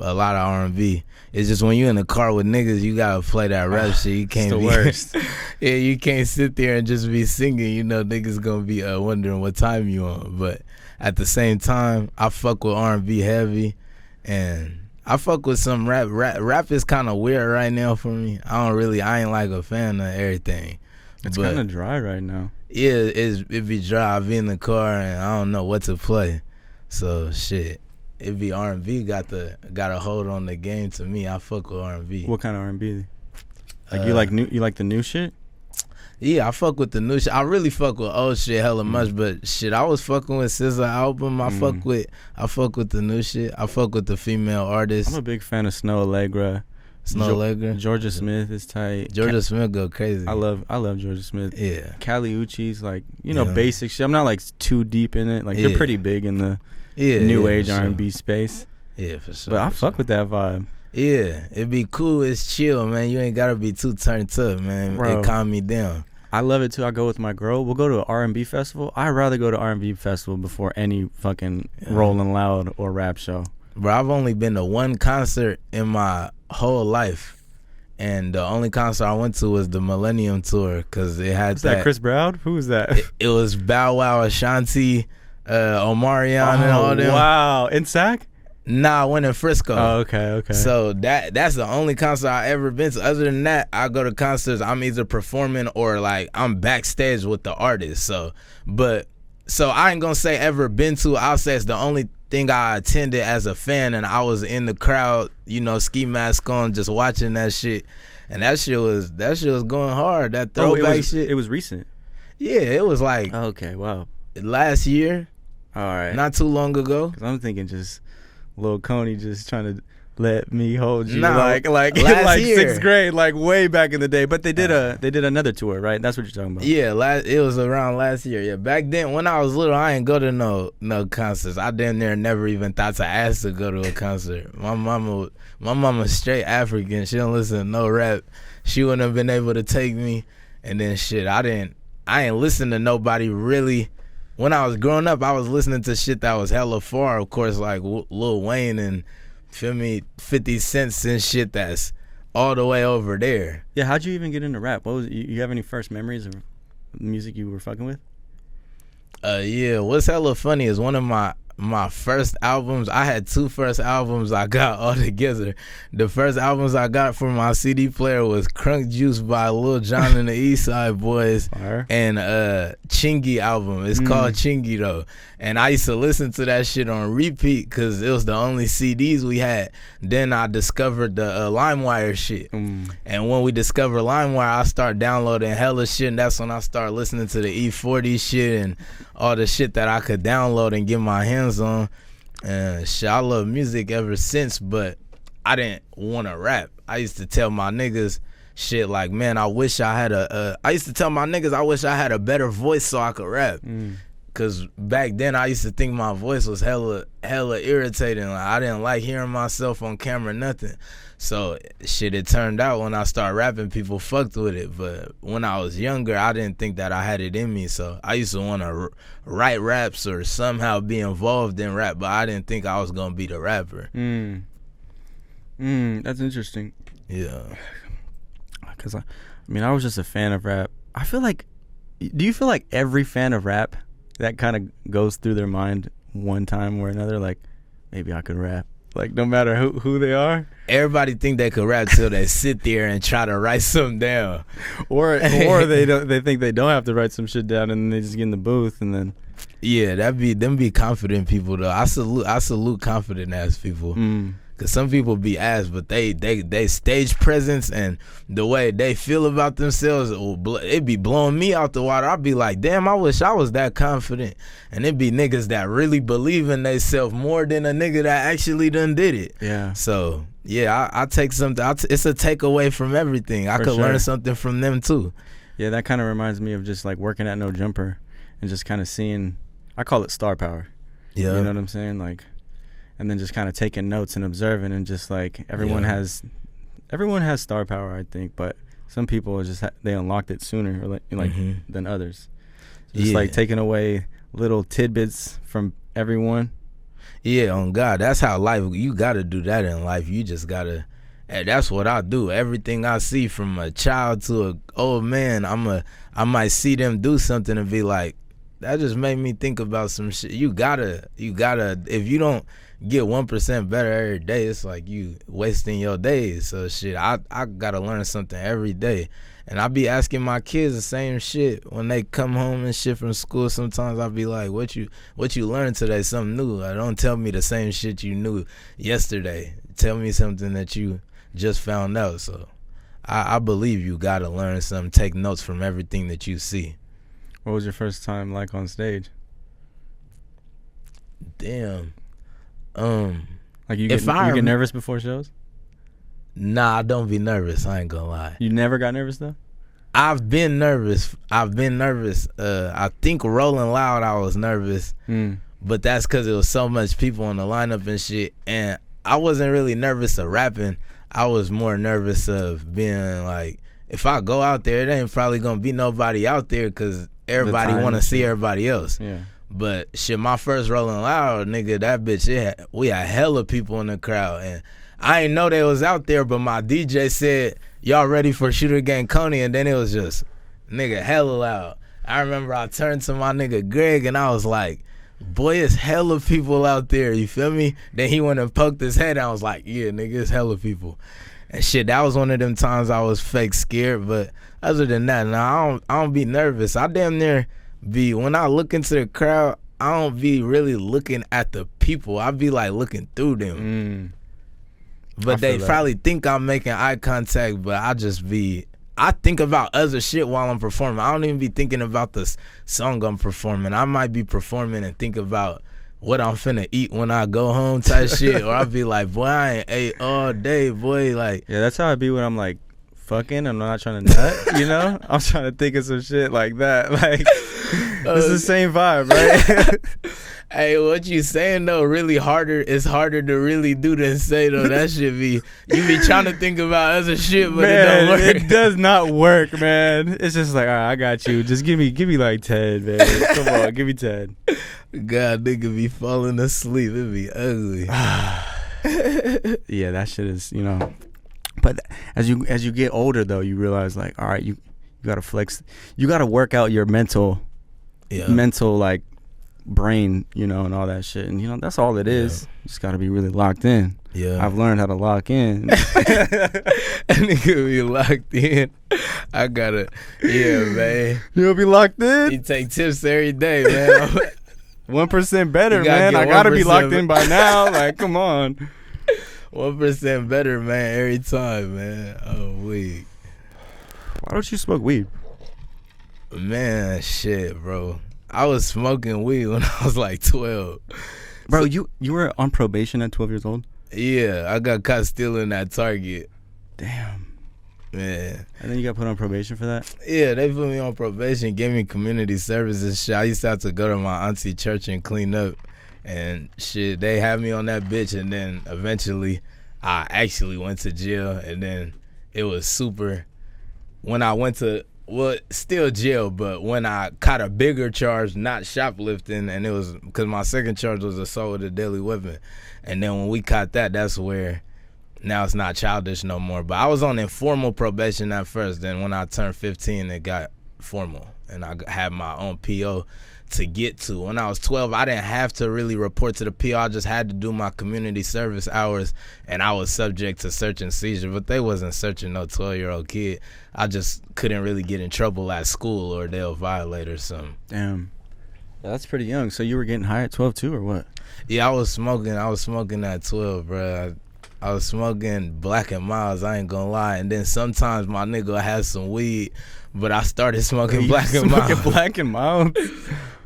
a lot of R&B. It's just when you in the car with niggas, you gotta play that rap shit. You can't it's the worst. Yeah, you can't sit there and just be singing. You know, niggas gonna be wondering what time you on. But at the same time, I fuck with R&B heavy, and I fuck with some rap. Rap is kind of weird right now for me. I ain't like a fan of everything. It's kind of dry right now. Yeah, it be dry. I be in the car and I don't know what to play. So shit, it be R&B got a hold on the game to me. I fuck with R&B. What kind of R&B? Like you like the new shit? Yeah, I fuck with the new shit. I really fuck with old shit hella much, but shit, I was fucking with SZA album. I fuck with the new shit. I fuck with the female artists. I'm a big fan of Snow Allegra. Georgia Smith is tight. Georgia Smith go crazy. I love Georgia Smith. Yeah. Kali Uchis, like, basic shit. I'm not like too deep in it. Like they're pretty big in the new age R&B space. Yeah, for sure. But I fuck with that vibe. Yeah, it'd be cool. It's chill, man. You ain't gotta be too turned up, man. Bro, it calm me down. I love it too. I go with my girl. We'll go to an R&B festival. I'd rather go to R&B festival before any fucking Rolling Loud or rap show. Bro, I've only been to one concert in my whole life, and the only concert I went to was the Millennium Tour, because it had that Chris Brown? Who was that? It was Bow Wow, Ashanti, Omarion, and all them. Wow, in Sac? Nah, I went in Frisco. Oh, okay. So that's the only concert I ever been to. Other than that, I go to concerts, I'm either performing or like I'm backstage with the artist. So I ain't gonna say ever been to. I'll say it's the only thing I attended as a fan, and I was in the crowd, ski mask on, just watching that shit. And that shit was going hard. That throwback shit. It was recent. Yeah, it was like okay, wow, last year. All right, not too long ago. 'Cause I'm thinking just Lil Kony just trying to let me hold you, like like year. 6th grade, like way back in the day. But they did another tour, right? That's what you're talking about. Yeah, it was around last year. Yeah, back then when I was little, I ain't go to no concerts. I damn near never even thought to ask to go to a concert. My mama straight African. She don't listen to no rap. She wouldn't have been able to take me. And then shit, I ain't listen to nobody really. When I was growing up, I was listening to shit that was hella far, of course, like Lil Wayne and, feel me, 50 Cent and shit that's all the way over there. Yeah, how'd you even get into rap? What was you have any first memories of the music you were fucking with? Yeah, what's hella funny is one of my first albums, I had two first albums I got all together. The first albums I got from my CD player was Crunk Juice by Lil Jon and the East Side Boys. Fire. And Chingy album. It's called Chingy though. And I used to listen to that shit on repeat because it was the only CDs we had. Then I discovered the LimeWire shit. And when we discovered LimeWire, I started downloading hella shit, and that's when I started listening to the E40 shit and all the shit that I could download and get my hands on. And shit, I love music ever since, but I didn't want to rap. I used to tell my niggas shit like, man, I wish I had I used to tell my niggas I wish I had a better voice so I could rap. Cause back then I used to think my voice was hella irritating. Like, I didn't like hearing myself on camera, nothing. So shit, it turned out when I started rapping, people fucked with it. But when I was younger, I didn't think that I had it in me. So I used to want to write raps or somehow be involved in rap, but I didn't think I was gonna be the rapper. That's interesting. Yeah. Cause I was just a fan of rap. I feel like, do you feel like every fan of rap that kind of goes through their mind one time or another, like, maybe I could rap, like, no matter who they are? Everybody think they could rap till they sit there and try to write something down, or they think they don't have to write some shit down and they just get in the booth and then. Yeah, them be confident people though. I salute confident ass people. Cause some people be ass, but they stage presence and the way they feel about themselves, it be blowing me out the water. I be like, damn, I wish I was that confident. And it be niggas that really believe in themselves more than a nigga that actually done did it. Yeah. So yeah, I take something. It's a takeaway from everything. I could learn something from them too. Yeah, that kind of reminds me of just like working at No Jumper and just kind of seeing. I call it star power. Yeah. You know what I'm saying, like. And then just kind of taking notes and observing, and just like everyone has star power, I think, but some people just they unlocked it sooner, or than others. So just like taking away little tidbits from everyone. Yeah, on God, that's how life. You gotta do that in life. You just gotta. And that's what I do. Everything I see, from a child to an old man, I might see them do something and be like, that just made me think about some shit. You gotta. If you don't get 1% better every day, it's like you wasting your days. So shit, I gotta learn something every day. And I be asking my kids the same shit when they come home and shit from school. Sometimes I be like, what you learned today? Something new. Don't tell me the same shit you knew yesterday. Tell me something that you just found out. So I believe you gotta learn something, take notes from everything that you see. What was your first time like on stage? Damn. Like you get nervous before shows? Nah, I don't be nervous. I ain't gonna lie. You never got nervous though? I've been nervous. I think Rolling Loud I was nervous. But that's because there was so much people in the lineup and shit. And I wasn't really nervous of rapping. I was more nervous of being like, if I go out there, it ain't probably gonna be nobody out there because everybody want to see everybody else. Yeah. But shit, my first Rolling Loud, nigga, that bitch, we had hella people in the crowd. And I ain't know they was out there, but my DJ said, y'all ready for Shootergang Kony? And then it was just, nigga, hella loud. I remember I turned to my nigga Greg and I was like, boy, it's hella people out there, you feel me? Then he went and poked his head and I was like, yeah, nigga, it's hella people. And shit, that was one of them times I was fake scared. But other than that, nah, I don't be nervous. I damn near be, when I look into the crowd, I don't be really looking at the people. I be like looking through them. But they probably think I'm making eye contact, but I think about other shit while I'm performing. I don't even be thinking about the song I'm performing. I might be performing and think about what I'm finna eat when I go home type shit. Or I'll be like, boy, I ain't ate all day, boy. Like, yeah, that's how I be when I'm like fucking. I'm not trying to nut, you know? I'm trying to think of some shit like that. Like, it's the same vibe, right? Hey, what you saying though, really harder. It's harder to really do than say though. That shit be, you be trying to think about other shit, but man, it don't work. It does not work, man. It's just like, all right, I got you. Just give me like 10, man. Come on, give me 10. God, nigga be falling asleep. It be ugly. Yeah, that shit is, you know. But as you get older though, you realize like, all right, you gotta flex. You gotta work out your mental like brain, you know, and all that shit. And you know, that's all it is. You just gotta be really locked in. Yeah, I've learned how to lock in. And nigga be locked in. I gotta, man. You'll be locked in. You take tips every day, man. 1% better, man. I gotta be locked in by now. Like, come on. 1% better, man, every time, man. Oh, weed. Why don't you smoke weed? Man, shit, bro. I was smoking weed when I was like 12. Bro, you were on probation at 12 years old? Yeah, I got caught stealing that Target. Damn. Man. And then you got put on probation for that? Yeah, they put me on probation, gave me community service and shit. I used to have to go to my auntie church and clean up. And shit, they had me on that bitch, and then eventually I actually went to jail. And then it was super, when I went to, well, still jail, but when I caught a bigger charge, not shoplifting, and it was because my second charge was assault with a deadly weapon. And then when we caught that, that's where now it's not childish no more. But I was on informal probation at first. Then when I turned 15, it got formal, and I had my own PO to get to. When I was 12, I didn't have to really report to the PO. I just had to do my community service hours, and I was subject to search and seizure. But they wasn't searching no 12-year-old kid. I just couldn't really get in trouble at school, or they'll violate or something. Damn. Yeah, that's pretty young. So you were getting high at 12 too, or what? Yeah, I was smoking at 12, bro. I was smoking Black and Miles, I ain't gonna lie. And then sometimes my nigga had some weed, but I started smoking Black and Miles. Black and Miles?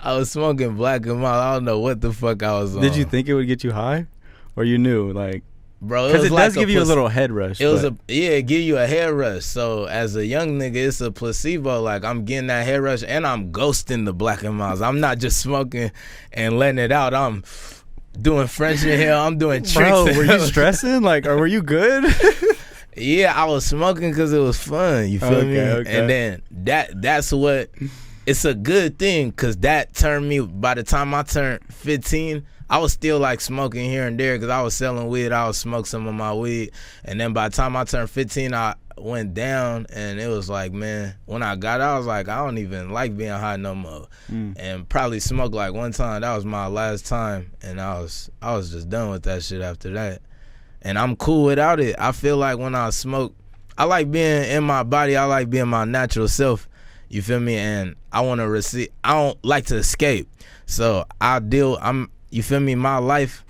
I was smoking Black and Miles. I don't know what the fuck I was on. Did you think it would get you high? Or you knew, like... Bro, because it does give you a little head rush. It give you a head rush. So as a young nigga, it's a placebo. Like, I'm getting that head rush, and I'm ghosting the Black and Miles. I'm not just smoking and letting it out. I'm doing French inhale. I'm doing tricks. Bro, were you stressing? Like, or were you good? Yeah, I was smoking because it was fun. You feel me? Okay. And then that's what. It's a good thing because that turned me. By the time I turned 15. I was still like smoking here and there because I was selling weed. I would smoke some of my weed. And then by the time I turned 15, I went down, and it was like, man, when I got out, I was like, I don't even like being high no more. And probably smoked like one time. That was my last time. And I was just done with that shit after that. And I'm cool without it. I feel like when I smoke, I like being in my body. I like being my natural self. You feel me? And I want to receive. I don't like to escape. So you feel me? My life,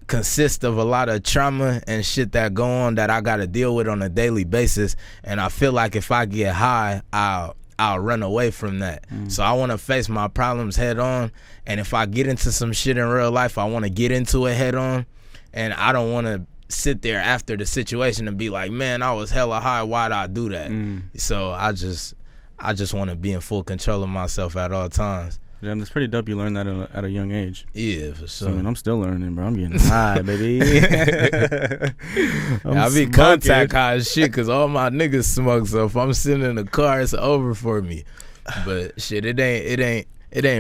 consists of a lot of trauma and shit that go on that I gotta deal with on a daily basis, and I feel like if I get high, I'll run away from that. So I want to face my problems head on, and if I get into some shit in real life, I want to get into it head on, and I don't want to sit there after the situation and be like, man, I was hella high, why'd I do that? So I just want to be in full control of myself at all times. Yeah, it's pretty dope you learned that at a young age. Yeah, for sure. I mean, I'm still learning, bro. I'm getting high, baby. I be contact high as shit because all my niggas smoke. So if I'm sitting in the car, it's over for me. But shit, it ain't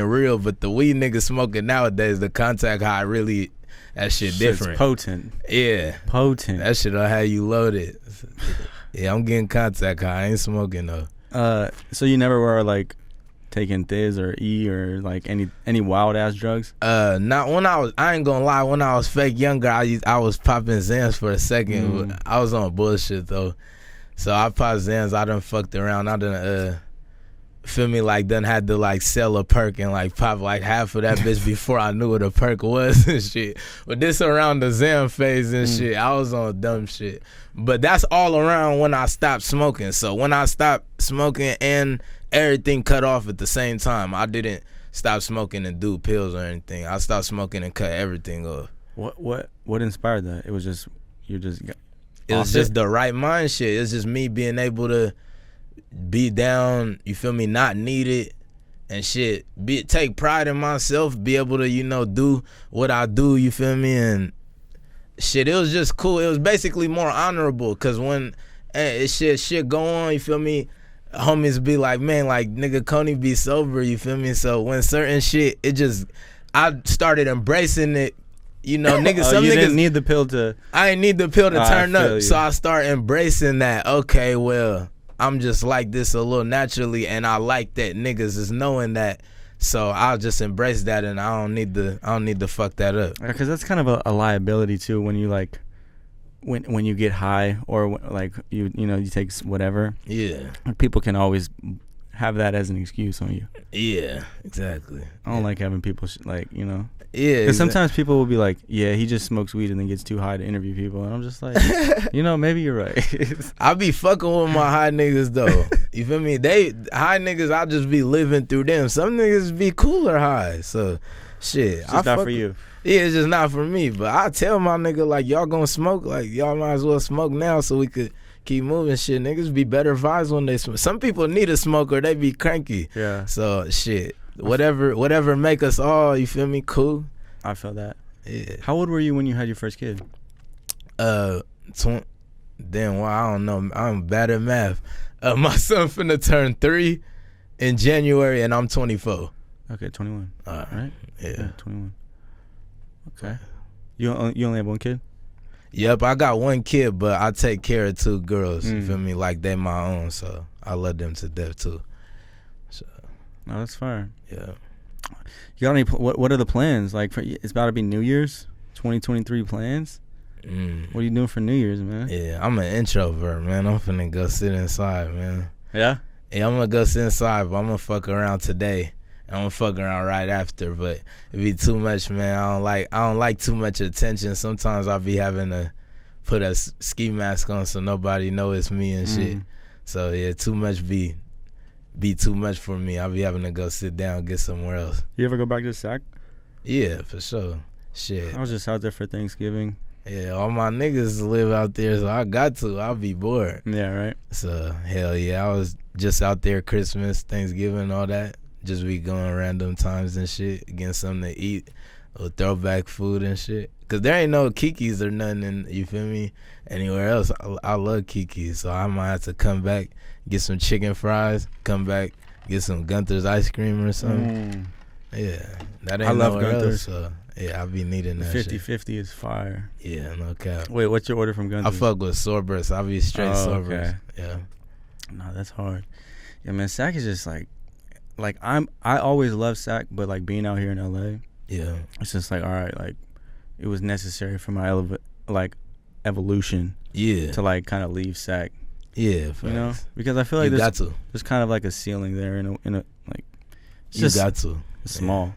real. But the weed niggas smoking nowadays, the contact high really, that shit different. Potent. Yeah, potent. That shit'll have you loaded. Yeah, I'm getting contact high. I ain't smoking though. So you never were like taking Thiz or E or like any wild ass drugs? Not when I ain't gonna lie, when I was fake younger, I was popping Xans for a second. I was on bullshit though. So I popped Xans, I done fucked around. I done feel me, like done had to like sell a perk and like pop like half of that bitch before I knew what a perk was and shit. But this around the Xan phase and shit, I was on dumb shit. But that's all around when I stopped smoking. So when I stopped smoking and everything cut off at the same time, I didn't stop smoking and do pills or anything. I stopped smoking and cut everything off. What inspired that? It was just it was just the right mind shit. It's just me being able to be down, you feel me, not need it and shit. Take pride in myself, be able to, do what I do, you feel me, and shit, it was just cool. It was basically more honorable because when shit go on, you feel me, homies be like, man, like nigga Kony be sober, you feel me? So when certain shit, I started embracing it, niggas. Some you niggas didn't need the pill to. I ain't need the pill to turn up, so I start embracing that. Okay, well, I'm just like this a little naturally, and I like that niggas is knowing that. So I'll just embrace that, and I don't need to fuck that up. Because that's kind of a liability too when you like. When you get high or like you take whatever, yeah, people can always have that as an excuse on you. Yeah, exactly. I don't like having people yeah, because sometimes people will be like, yeah, he just smokes weed and then gets too high to interview people, and I'm just like, maybe you're right. I be fucking with my high niggas though. You feel me? They high niggas, I just be living through them. Some niggas be cooler high, so shit. It's just not for you. Yeah, it's just not for me. But I tell my nigga, like, y'all gonna smoke, like, y'all might as well smoke now so we could keep moving shit. Niggas be better vibes when they smoke. Some people need a smoke or they be cranky. Yeah. So, shit. Whatever make us all, you feel me, cool. I feel that. Yeah. How old were you when you had your first kid? Damn, well, I don't know. I'm bad at math. My son finna turn 3 in January, and I'm 24. Okay, 21. Right? Yeah. 21. Okay. You only have one kid? Yep, I got one kid, but I take care of 2 girls. You feel me? Like they my own, so I love them to death too. So. No, that's fire. Yeah. You got any? What are the plans? Like, it's about to be New Year's, 2023 plans. What are you doing for New Year's, man? Yeah, I'm an introvert, man. I'm finna go sit inside, man. Yeah. Yeah, I'm gonna go sit inside, but I'm gonna fuck around today. I'm gonna fuck around right after, but it be too much, man. I don't like too much attention. Sometimes I'll be having to put a ski mask on so nobody know it's me and shit. So yeah, too much be too much for me. I'll be having to go sit down, get somewhere else. You ever go back to SAC? Yeah, for sure. Shit. I was just out there for Thanksgiving. Yeah, all my niggas live out there, so I got to. I'll be bored. Yeah, right. So hell yeah, I was just out there Christmas, Thanksgiving, all that. Just be going random times and shit, getting something to eat or throwback food and shit. Cause there ain't no Kiki's or nothing, you feel me, anywhere else. I love Kiki's, so I might have to come back, get some chicken fries, come back, get some Gunther's ice cream or something. Yeah, that ain't I love nowhere Gunther's. Else, so yeah, I be needing that 50-50 is fire. Yeah, no cap. Wait, what's your order from Gunther's? I fuck with sorbets. I be straight sorbets. Okay. Yeah. No, that's hard. Yeah, man, SAC is just like I always love SAC, but like being out here in LA, yeah, it's just like, all right, like it was necessary for my evolution, yeah, to like kind of leave SAC, yeah, because I feel like there's kind of like a ceiling there in a like it's you got to. It's small.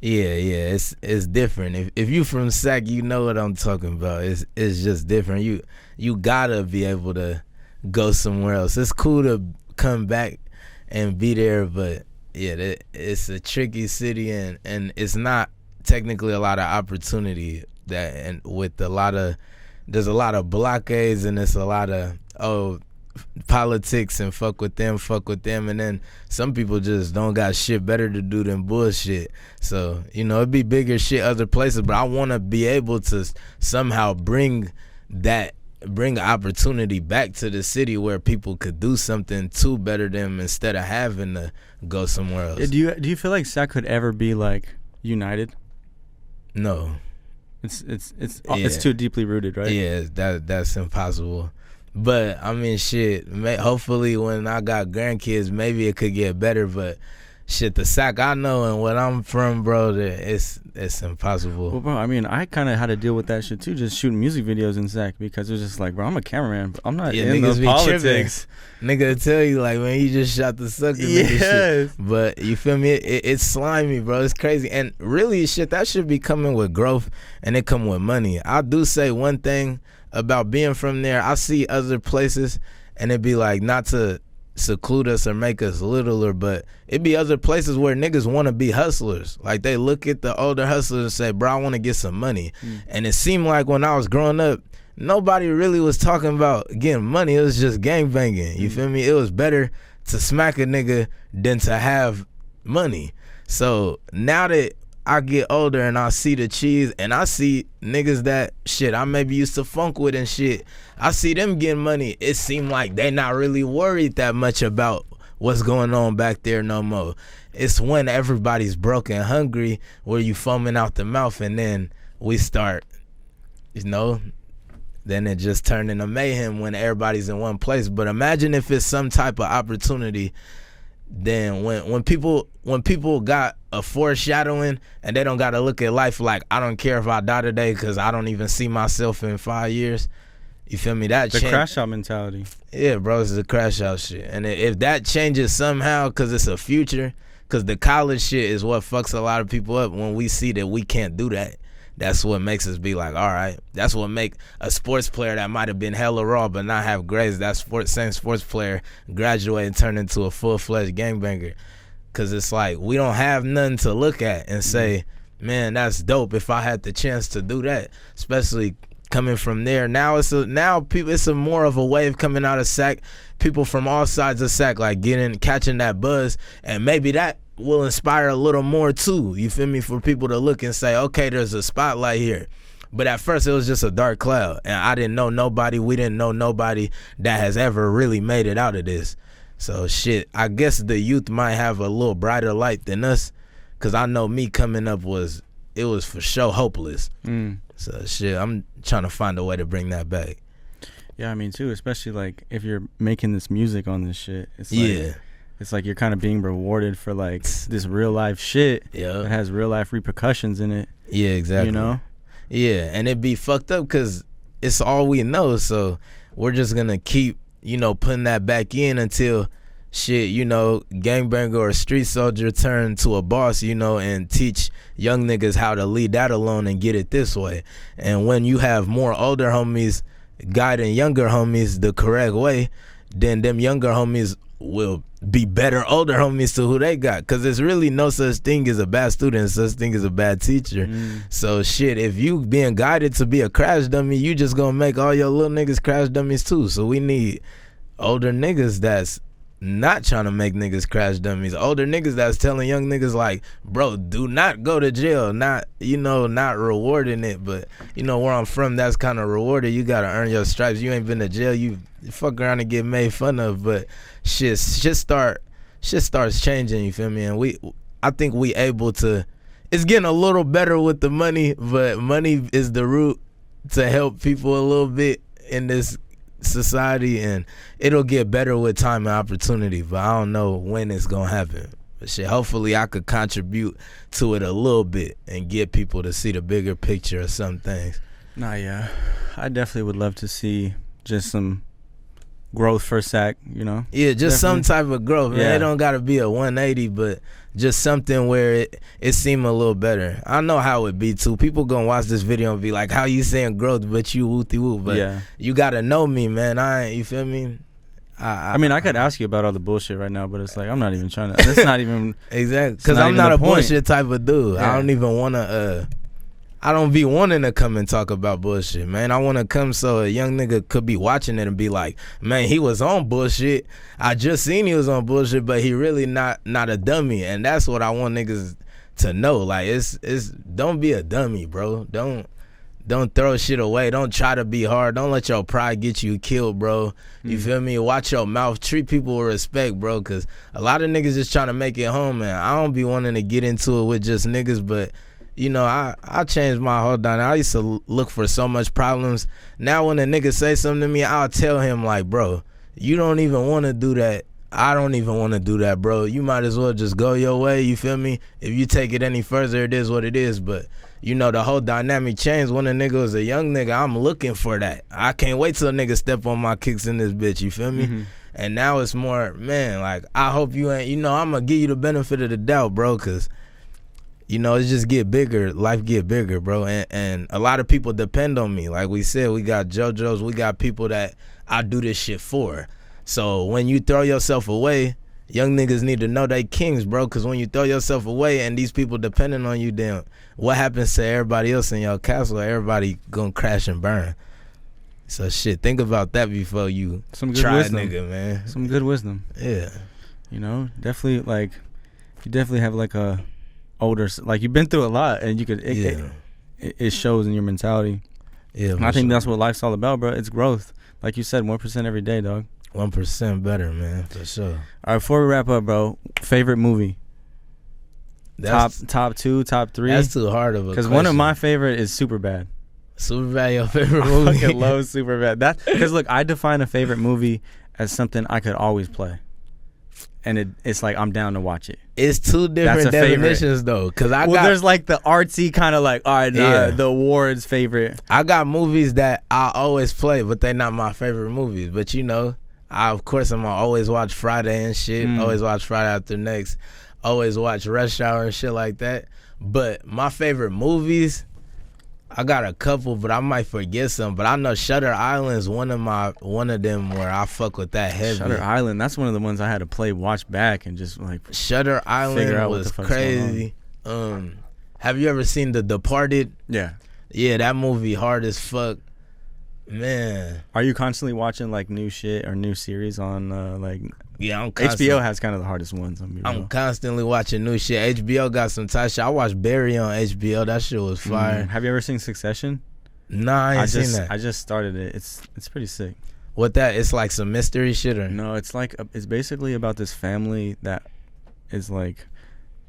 Yeah, it's different. If you from Sac, you know what I'm talking about. It's just different. You gotta be able to go somewhere else. It's cool to come back and be there, but yeah, it's a tricky city, and it's not technically a lot of opportunity that, and with there's a lot of blockades, and it's a lot of politics and fuck with them, and then some people just don't got shit better to do than bullshit. So it'd be bigger shit other places, but I want to be able to somehow bring opportunity back to the city where people could do something to better them instead of having to go somewhere else. Do you feel like Sac could ever be like united? No, it's too deeply rooted, right? Yeah, that's impossible. But I mean, shit. Hopefully, when I got grandkids, maybe it could get better. But shit, the Sac I know and what I'm from, bro, it's impossible. Well, bro, I mean, I kind of had to deal with that shit too, just shooting music videos in Sac, because it was just like, bro, I'm a cameraman, but I'm not in the politics. Nigga tell you like, man, you just shot the sucker. Yes. But you feel me? It's slimy, bro. It's crazy, and really, shit, that should be coming with growth, and it come with money. I do say one thing about being from there. I see other places, and it'd be like, not to seclude us or make us littler, but it'd be other places where niggas want to be hustlers. Like, they look at the older hustlers and say, bro, I want to get some money. And it seemed like when I was growing up, nobody really was talking about getting money. It was just gangbanging. You feel me? It was better to smack a nigga than to have money. So now that I get older and I see the cheese, and I see niggas that shit I maybe used to funk with and shit, I see them getting money. It seemed like they not really worried that much about what's going on back there no more. It's when everybody's broke and hungry where you foaming out the mouth, and then we start, then it just turned into mayhem when everybody's in one place. But imagine if it's some type of opportunity. Then when people got a foreshadowing, and they don't got to look at life like, I don't care if I die today because I don't even see myself in 5 years. You feel me? That the crash out mentality. Yeah, bro, it's the crash out shit. And if that changes somehow, because it's a future, because the college shit is what fucks a lot of people up. When we see that we can't do that, that's what makes us be like, all right. That's what make a sports player that might have been hella raw but not have grades, that same sports player graduate and turn into a full-fledged gangbanger. Because it's like, we don't have nothing to look at and say, man, that's dope if I had the chance to do that. Especially coming from there. Now it's a more of a wave coming out of Sac. People from all sides of Sac like catching that buzz, and maybe that will inspire a little more too, you feel me, for people to look and say, okay, there's a spotlight here. But at first it was just a dark cloud, and I didn't know nobody, we didn't know nobody that has ever really made it out of this. So shit, I guess the youth might have a little brighter light than us, because I know me coming up was for sure hopeless. So shit, I'm trying to find a way to bring that back. Yeah, I mean too, especially like if you're making this music on this shit, it's like, it's like you're kind of being rewarded for like this real life shit that has real life repercussions in it. Yeah, exactly. You know? Yeah, and it'd be fucked up because it's all we know. So we're just gonna keep, putting that back in until shit, gangbanger or street soldier turn to a boss, and teach young niggas how to leave that alone and get it this way. And when you have more older homies guiding younger homies the correct way, then them younger homies will be better older homies to who they got, because there's really no such thing as a bad student, such thing as a bad teacher. So shit, if you being guided to be a crash dummy, you just gonna make all your little niggas crash dummies too. So we need older niggas that's not trying to make niggas crash dummies, older niggas that's telling young niggas like, bro, do not go to jail, not rewarding it, but where I'm from, that's kind of rewarded. You gotta earn your stripes. You ain't been to jail, you fuck around and get made fun of, but shit starts changing, you feel me? And I think we able to, it's getting a little better with the money, but money is the root to help people a little bit in this society, and it'll get better with time and opportunity, but I don't know when it's gonna happen. But shit, hopefully I could contribute to it a little bit and get people to see the bigger picture of some things. Nah, yeah, I definitely would love to see just some growth for Sack, you know? Yeah, just some type of growth, man. Yeah. It don't got to be a 180, but just something where it seem a little better. I know how it be, too. People gonna watch this video and be like, how you saying growth, but you wooty-woo. But you got to know me, man. You feel me? I mean, I could ask you about all the bullshit right now, but it's like, I'm not even trying to. It's not even. Exactly. Because I'm not a bullshit type of dude. Yeah. I don't even want to. I don't be wanting to come and talk about bullshit, man. I want to come so a young nigga could be watching it and be like, man, he was on bullshit. I just seen he was on bullshit, but he really not a dummy. And that's what I want niggas to know. Like, it's don't be a dummy, bro. Don't throw shit away. Don't try to be hard. Don't let your pride get you killed, bro. You feel me? Watch your mouth. Treat people with respect, bro, because a lot of niggas just trying to make it home, man. I don't be wanting to get into it with just niggas, but you know, I changed my whole dynamic. I used to look for so much problems. Now when a nigga say something to me, I'll tell him like, bro, you don't even want to do that. I don't even want to do that, bro. You might as well just go your way, you feel me? If you take it any further, it is what it is. But, you know, the whole dynamic changed. When a nigga was a young nigga, I'm looking for that. I can't wait till a nigga step on my kicks in this bitch, you feel me? Mm-hmm. And now it's more, man, like, I hope you ain't, you know, I'm going to give you the benefit of the doubt, bro, because you know, it just get bigger. Life get bigger, bro. And a lot of people depend on me. Like we said, we got JoJo's. We got people that I do this shit for. So when you throw yourself away, young niggas need to know they kings, bro. Because when you throw yourself away and these people depending on you, then what happens to everybody else in your castle? Everybody gonna crash and burn. So shit, think about that before you try wisdom. Nigga, man. Some good wisdom. Yeah. You know, definitely, like, you definitely have like a older, like, you've been through a lot, and you could it shows in your mentality. Yeah, and I think that's what life's all about, bro. It's growth, like you said, 1% every day, dog. 1% better, man, for sure. All right, before we wrap up, bro, favorite movie? Top 2, top 3. That's too hard of a question. Because one of my favorite is Superbad. Superbad, your favorite movie? I fucking love Superbad. That because look, I define a favorite movie as something I could always play. And it's like I'm down to watch it. It's two different definitions though, cause there's like the artsy kind of like, all right, the awards favorite. I got movies that I always play, but they're not my favorite movies. But you know, of course I'm gonna always watch Friday and shit. Always watch Friday After Next. Always watch Rush Hour and shit like that. But my favorite movies, I got a couple, but I might forget some. But I know Shutter Island is one of them where I fuck with that heavy. Shutter Island, that's one of the ones I had to watch back and just like Shutter Island was crazy. Have you ever seen The Departed? Yeah. Yeah, that movie hard as fuck. Man. Are you constantly watching like new shit or new series on like? Yeah, HBO has kind of the hardest ones. I'm constantly watching new shit. HBO got some tight shit. I watched Barry on HBO. That shit was fire. Have you ever seen Succession? Nah, I ain't seen that. I just started it. It's pretty sick. What that? It's like some mystery shit or? No, it's like it's basically about this family that is like,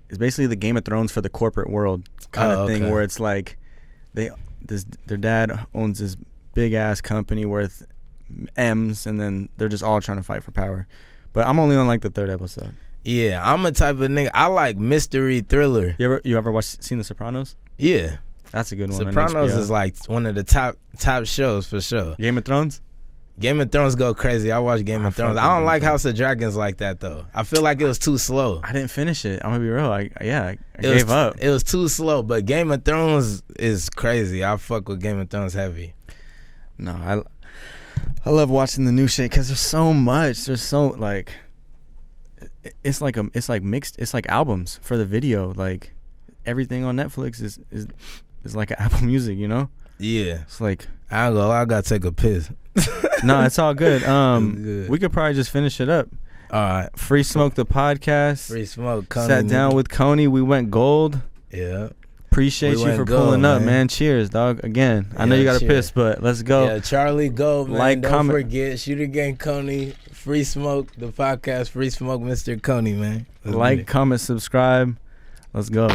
it's basically the Game of Thrones for the corporate world kind of thing, where it's like their dad owns this big ass company worth M's, and then they're just all trying to fight for power. But I'm only on like the 3rd episode. Yeah, I'm a type of nigga. I like mystery thriller. You ever seen The Sopranos? Yeah, that's a good one. Sopranos is like one of the top shows for sure. Game of Thrones? Game of Thrones go crazy. I watch Game of Thrones. I don't like House of Dragons like that though. I feel like it was too slow. I didn't finish it. I'm gonna be real. I gave up. It was too slow. But Game of Thrones is crazy. I fuck with Game of Thrones heavy. No, I love watching the new shit because there's so much. There's so like, it's like mixed. It's like albums for the video. Like everything on Netflix is like an Apple Music, you know? Yeah. It's like I gotta take a piss. No, it's all good. We could probably just finish it up. All right. Free Smoke the podcast. Free Smoke. Kony. Sat down with Kony. We went gold. Yeah. Appreciate you for pulling up, man. Cheers, dog. Again, I know you got to piss, but let's go. Yeah, Charlie Gold, man. Like, don't forget, Shootergang Kony, Free Smoke, the podcast, Free Smoke, Mr. Kony, man. Like, comment, subscribe. Let's go.